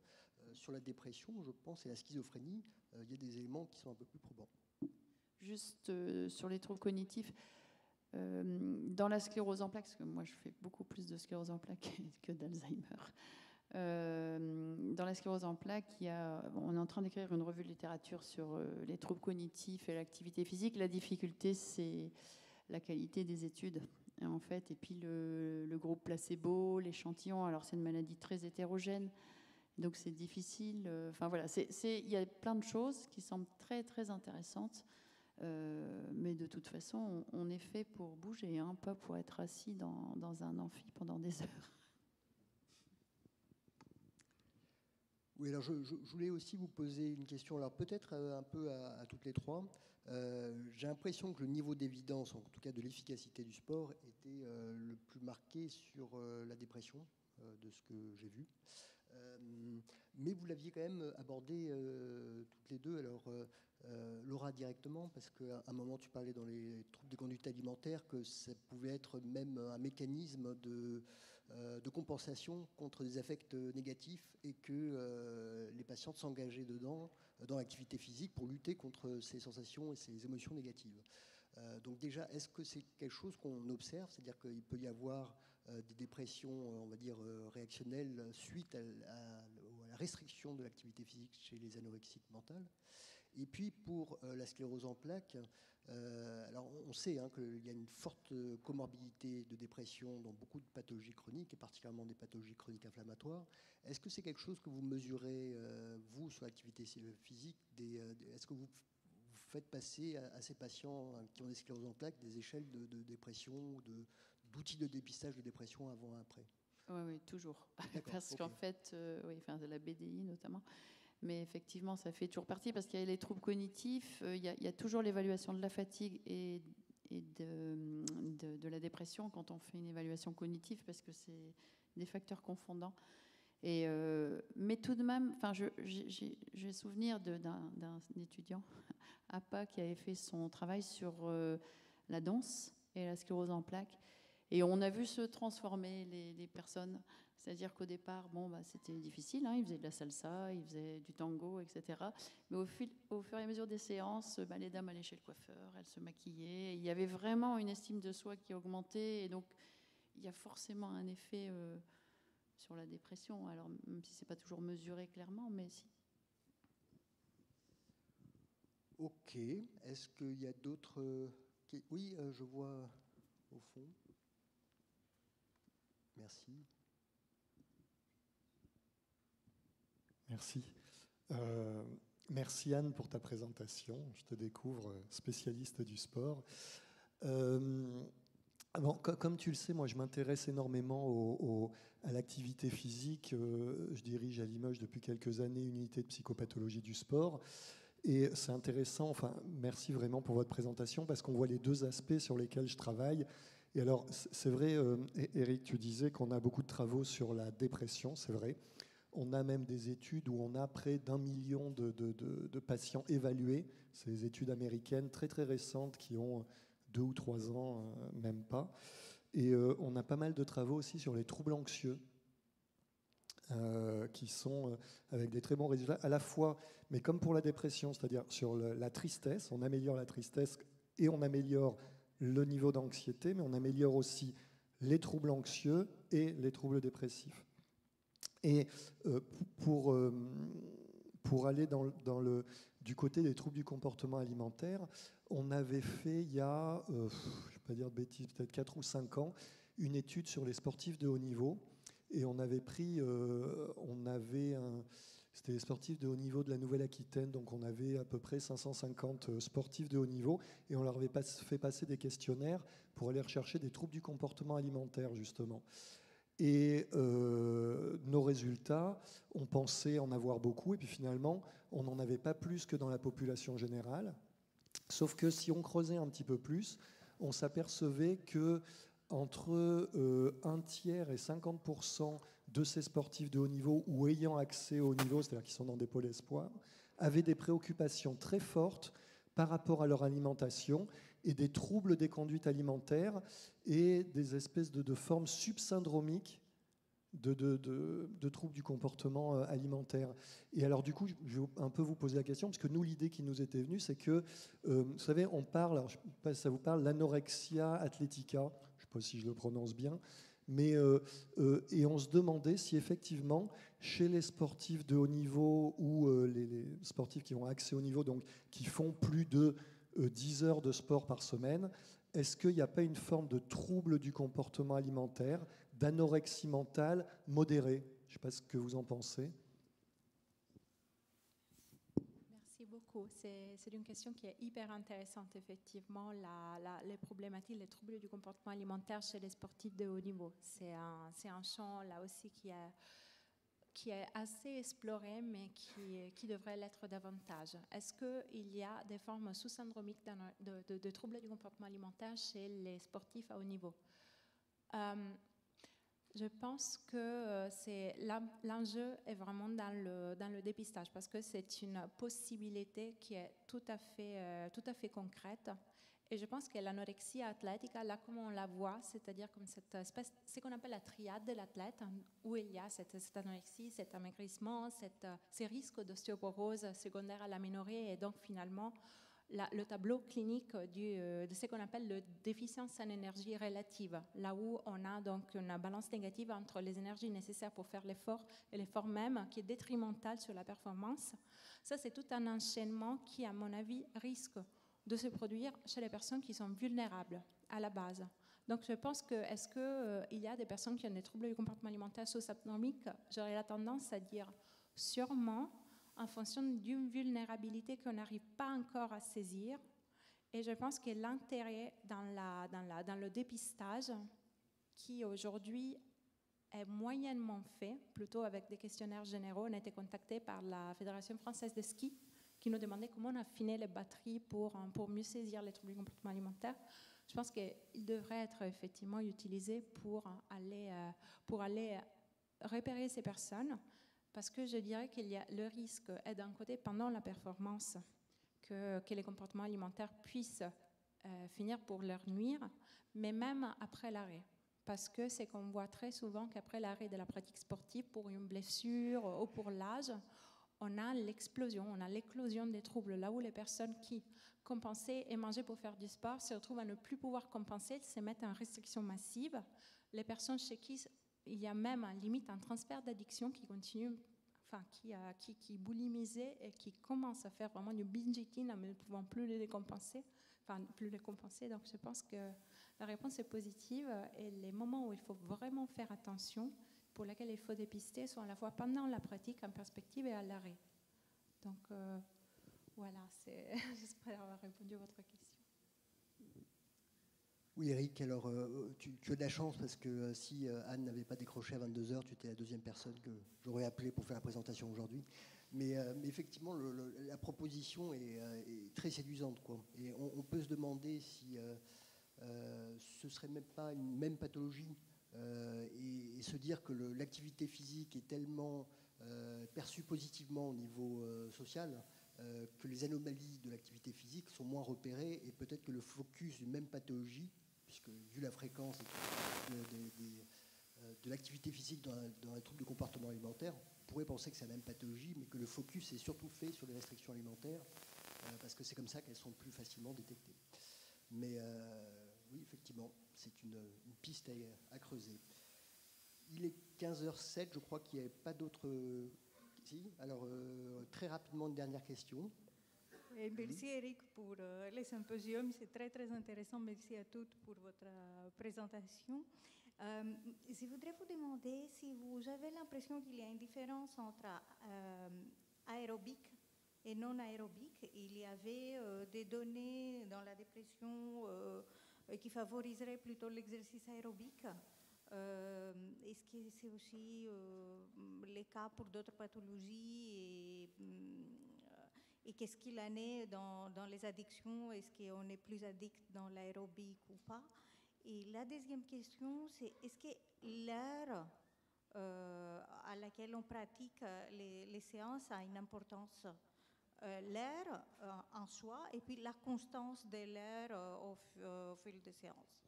Sur la dépression, je pense, et la schizophrénie, il y a des éléments qui sont un peu plus probants. Juste sur les troubles cognitifs, dans la sclérose en plaques, parce que moi je fais beaucoup plus de sclérose en plaques que d'Alzheimer, dans la sclérose en plaques, on est en train d'écrire une revue de littérature sur les troubles cognitifs et l'activité physique. La difficulté, c'est la qualité des études, en fait, et puis le groupe placebo, l'échantillon. Alors c'est une maladie très hétérogène, donc c'est difficile. Enfin voilà, il y a plein de choses qui semblent très très intéressantes. Mais de toute façon, on est fait pour bouger, pas pour être assis dans un amphi pendant des heures. Oui, alors je voulais aussi vous poser une question, alors peut-être un peu à toutes les trois. J'ai l'impression que le niveau d'évidence, en tout cas de l'efficacité du sport, était le plus marqué sur la dépression, de ce que j'ai vu. Mais vous l'aviez quand même abordé toutes les deux. Alors, Laura directement, parce qu'à un moment tu parlais dans les troubles de conduite alimentaire que ça pouvait être même un mécanisme de compensation contre des affects négatifs et que les patients s'engageaient dedans, dans l'activité physique, pour lutter contre ces sensations et ces émotions négatives. Donc déjà, est-ce que c'est quelque chose qu'on observe? C'est-à-dire qu'il peut y avoir des dépressions, on va dire, réactionnelles suite à la restriction de l'activité physique chez les anorexiques mentales. Et puis pour la sclérose en plaques, alors on sait qu'il y a une forte comorbidité de dépression dans beaucoup de pathologies chroniques, et particulièrement des pathologies chroniques inflammatoires. Est-ce que c'est quelque chose que vous mesurez, vous, sur l'activité physique? Est-ce que vous faites passer à ces patients qui ont des scléroses en plaques des échelles de dépression, d'outils de dépistage de dépression avant et après? Oui, toujours. Parce qu'en fait, de la BDI notamment, mais effectivement, ça fait toujours partie, parce qu'il y a les troubles cognitifs, il y a toujours l'évaluation de la fatigue et de la dépression quand on fait une évaluation cognitive, parce que c'est des facteurs confondants. Mais tout de même, j'ai souvenir d'un étudiant à APA qui avait fait son travail sur la danse et la sclérose en plaques. Et on a vu se transformer les personnes. C'est-à-dire qu'au départ, c'était difficile. Ils faisaient de la salsa, ils faisaient du tango, etc. Mais au fur et à mesure des séances, les dames allaient chez le coiffeur, elles se maquillaient. Il y avait vraiment une estime de soi qui augmentait. Et donc, il y a forcément un effet sur la dépression. Alors, même si ce n'est pas toujours mesuré clairement, mais si. Ok. Est-ce qu'il y a d'autres... Oui, je vois au fond. Merci. Merci. Merci Anne pour ta présentation. Je te découvre spécialiste du sport. Comme tu le sais, moi je m'intéresse énormément à l'activité physique. Je dirige à Limoges depuis quelques années une unité de psychopathologie du sport. Et c'est intéressant, merci vraiment pour votre présentation, parce qu'on voit les deux aspects sur lesquels je travaille. Et alors, c'est vrai, Eric, tu disais qu'on a beaucoup de travaux sur la dépression, c'est vrai. On a même des études où on a près d'1 million de patients évalués. C'est des études américaines très très récentes qui ont 2 ou 3 ans, même pas. Et on a pas mal de travaux aussi sur les troubles anxieux, qui sont avec des très bons résultats, à la fois, mais comme pour la dépression, c'est-à-dire sur la tristesse, on améliore la tristesse et on améliore le niveau d'anxiété, mais on améliore aussi les troubles anxieux et les troubles dépressifs. Et pour aller du côté des troubles du comportement alimentaire, on avait fait il y a, je ne vais pas dire de bêtises, peut-être 4 ou 5 ans, une étude sur les sportifs de haut niveau. Et on avait pris, c'était les sportifs de haut niveau de la Nouvelle-Aquitaine, donc on avait à peu près 550 sportifs de haut niveau, et on leur avait fait passer des questionnaires pour aller rechercher des troubles du comportement alimentaire, justement. Et nos résultats, on pensait en avoir beaucoup, et puis finalement, on n'en avait pas plus que dans la population générale. Sauf que si on creusait un petit peu plus, on s'apercevait que entre 1 tiers et 50% de ces sportifs de haut niveau ou ayant accès au haut niveau, c'est-à-dire qui sont dans des pôles espoirs, avaient des préoccupations très fortes par rapport à leur alimentation et des troubles des conduites alimentaires et des espèces de formes subsyndromiques de troubles du comportement alimentaire. Et alors du coup, je vais un peu vous poser la question, parce que nous, l'idée qui nous était venue, c'est que, vous savez, on parle, alors je ne sais pas si ça vous parle, l'anorexia athletica, je ne sais pas si je le prononce bien, mais et on se demandait si effectivement, chez les sportifs de haut niveau ou les sportifs qui ont accès au niveau, donc qui font plus de 10 heures de sport par semaine, est-ce qu'il n'y a pas une forme de trouble du comportement alimentaire, d'anorexie mentale modérée? Je ne sais pas ce que vous en pensez. Merci beaucoup. C'est une question qui est hyper intéressante, effectivement, les problématiques, les troubles du comportement alimentaire chez les sportifs de haut niveau. C'est un champ, là aussi, qui est assez exploré, mais qui devrait l'être davantage. Est-ce qu'il y a des formes sous-syndromiques de troubles du comportement alimentaire chez les sportifs à haut niveau? Je pense que l'enjeu est vraiment dans le dépistage, parce que c'est une possibilité qui est tout à fait concrète. Et je pense que l'anorexie athlética, là comme on la voit, c'est-à-dire comme cette espèce, ce qu'on appelle la triade de l'athlète, où il y a cette anorexie, cet amaigrissement, ces risques d'ostéoporose secondaire à l'aménorrhée, et donc finalement le tableau clinique de ce qu'on appelle le déficience en énergie relative, là où on a donc une balance négative entre les énergies nécessaires pour faire l'effort et l'effort même, qui est détrimental sur la performance. Ça, c'est tout un enchaînement qui, à mon avis, risque de se produire chez les personnes qui sont vulnérables à la base. Donc, je pense que, est-ce qu'il y a des personnes qui ont des troubles du comportement alimentaire sous-symptomiques? J'aurais la tendance à dire sûrement, en fonction d'une vulnérabilité qu'on n'arrive pas encore à saisir. Et je pense que l'intérêt dans le dépistage, qui aujourd'hui est moyennement fait, plutôt avec des questionnaires généraux, on a été contacté par la Fédération française de ski, qui nous demandait comment on affinait les batteries pour mieux saisir les troubles du comportement alimentaire. Je pense qu'il devrait être effectivement utilisé pour aller repérer ces personnes, parce que je dirais qu'il y a le risque est d'un côté pendant la performance que les comportements alimentaires puissent finir pour leur nuire, mais même après l'arrêt. Parce que c'est qu'on voit très souvent qu'après l'arrêt de la pratique sportive, pour une blessure ou pour l'âge, on a l'éclosion des troubles. Là où les personnes qui compensaient et mangeaient pour faire du sport se retrouvent à ne plus pouvoir compenser, elles se mettent en restriction massive. Les personnes chez qui il y a même limite un transfert d'addiction qui continue, enfin qui boulimisait et qui commence à faire vraiment du binge eating en ne pouvant plus les compenser. Donc je pense que la réponse est positive et les moments où il faut vraiment faire attention, pour lesquels il faut dépister, sont à la fois pendant la pratique, en perspective et à l'arrêt. Donc voilà, j'espère avoir répondu à votre question. Oui, Eric, alors tu as de la chance parce que si Anne n'avait pas décroché à 22h, tu étais la deuxième personne que j'aurais appelée pour faire la présentation aujourd'hui. Mais effectivement, la proposition est très séduisante, quoi. Et on peut se demander si ce serait même pas une même pathologie et se dire que l'activité physique est tellement perçue positivement au niveau social que les anomalies de l'activité physique sont moins repérées et peut-être que le focus d'une même pathologie, puisque vu la fréquence de l'activité physique dans un trouble de comportement alimentaire, on pourrait penser que c'est la même pathologie, mais que le focus est surtout fait sur les restrictions alimentaires, parce que c'est comme ça qu'elles sont plus facilement détectées. Mais oui, effectivement, c'est une piste à creuser. Il est 15h07, je crois qu'il n'y avait pas d'autres... Si, alors très rapidement, une dernière question. Merci Eric pour le symposium, c'est très très intéressant. Merci à toutes pour votre présentation. Je voudrais vous demander si vous avez l'impression qu'il y a une différence entre aérobique et non aérobique. Il y avait des données dans la dépression qui favoriseraient plutôt l'exercice aérobique. Est-ce que c'est aussi le cas pour d'autres pathologies et qu'est-ce qu'il en est dans les addictions? Est-ce qu'on est plus addict dans l'aérobique ou pas? Et la deuxième question, c'est est-ce que l'heure à laquelle on pratique les séances a une importance? L'heure en soi et puis la constance de l'heure au fil des séances.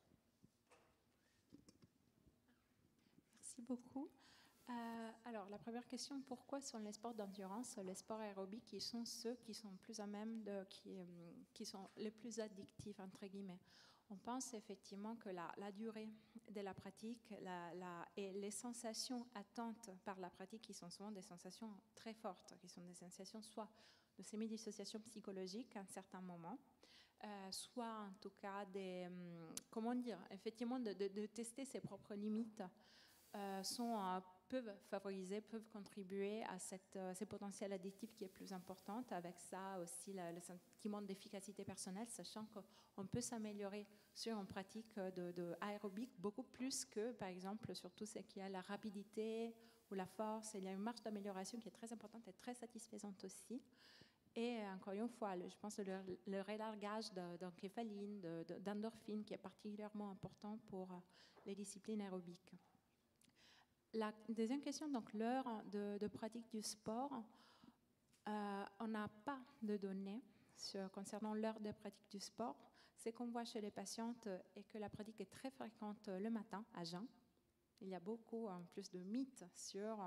Merci beaucoup. Alors, la première question, pourquoi sont les sports d'endurance, les sports aérobiques, qui sont ceux qui sont plus à même qui sont les plus addictifs, entre guillemets? On pense effectivement que la durée de la pratique et les sensations attentes par la pratique, qui sont souvent des sensations très fortes, qui sont des sensations soit de semi-dissociation psychologique à un certain moment, soit en tout cas effectivement de tester ses propres limites, peuvent favoriser, peuvent contribuer à ce potentiel addictif qui est plus important. Avec ça aussi le sentiment d'efficacité personnelle, sachant qu'on peut s'améliorer sur une pratique de aérobique beaucoup plus que, par exemple, sur tout ce qui est la rapidité ou la force. Il y a une marge d'amélioration qui est très importante et très satisfaisante aussi. Et encore une fois, je pense que le relargage d'encéphaline, d'endorphine, qui est particulièrement important pour les disciplines aérobiques. La deuxième question, donc l'heure de pratique du sport. On n'a pas de données concernant l'heure de pratique du sport. Ce qu'on voit chez les patientes est que la pratique est très fréquente le matin à jeun. Il y a beaucoup en plus de mythes sur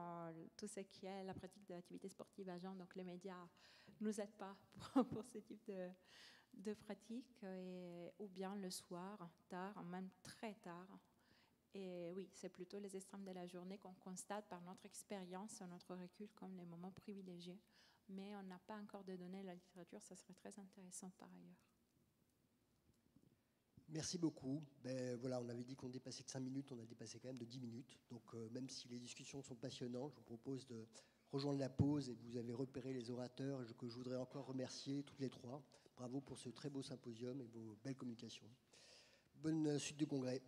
tout ce qui est la pratique de l'activité sportive à jeun, donc les médias ne nous aident pas pour ce type de pratique, ou bien le soir, tard, même très tard. Et oui, c'est plutôt les extrêmes de la journée qu'on constate par notre expérience, notre recul, comme les moments privilégiés. Mais on n'a pas encore de données de la littérature, ça serait très intéressant par ailleurs. Merci beaucoup. Ben, voilà, on avait dit qu'on dépassait de 5 minutes, on a dépassé quand même de 10 minutes. Donc même si les discussions sont passionnantes, je vous propose de rejoindre la pause et vous avez repéré les orateurs que je voudrais encore remercier toutes les trois. Bravo pour ce très beau symposium et vos belles communications. Bonne suite du congrès.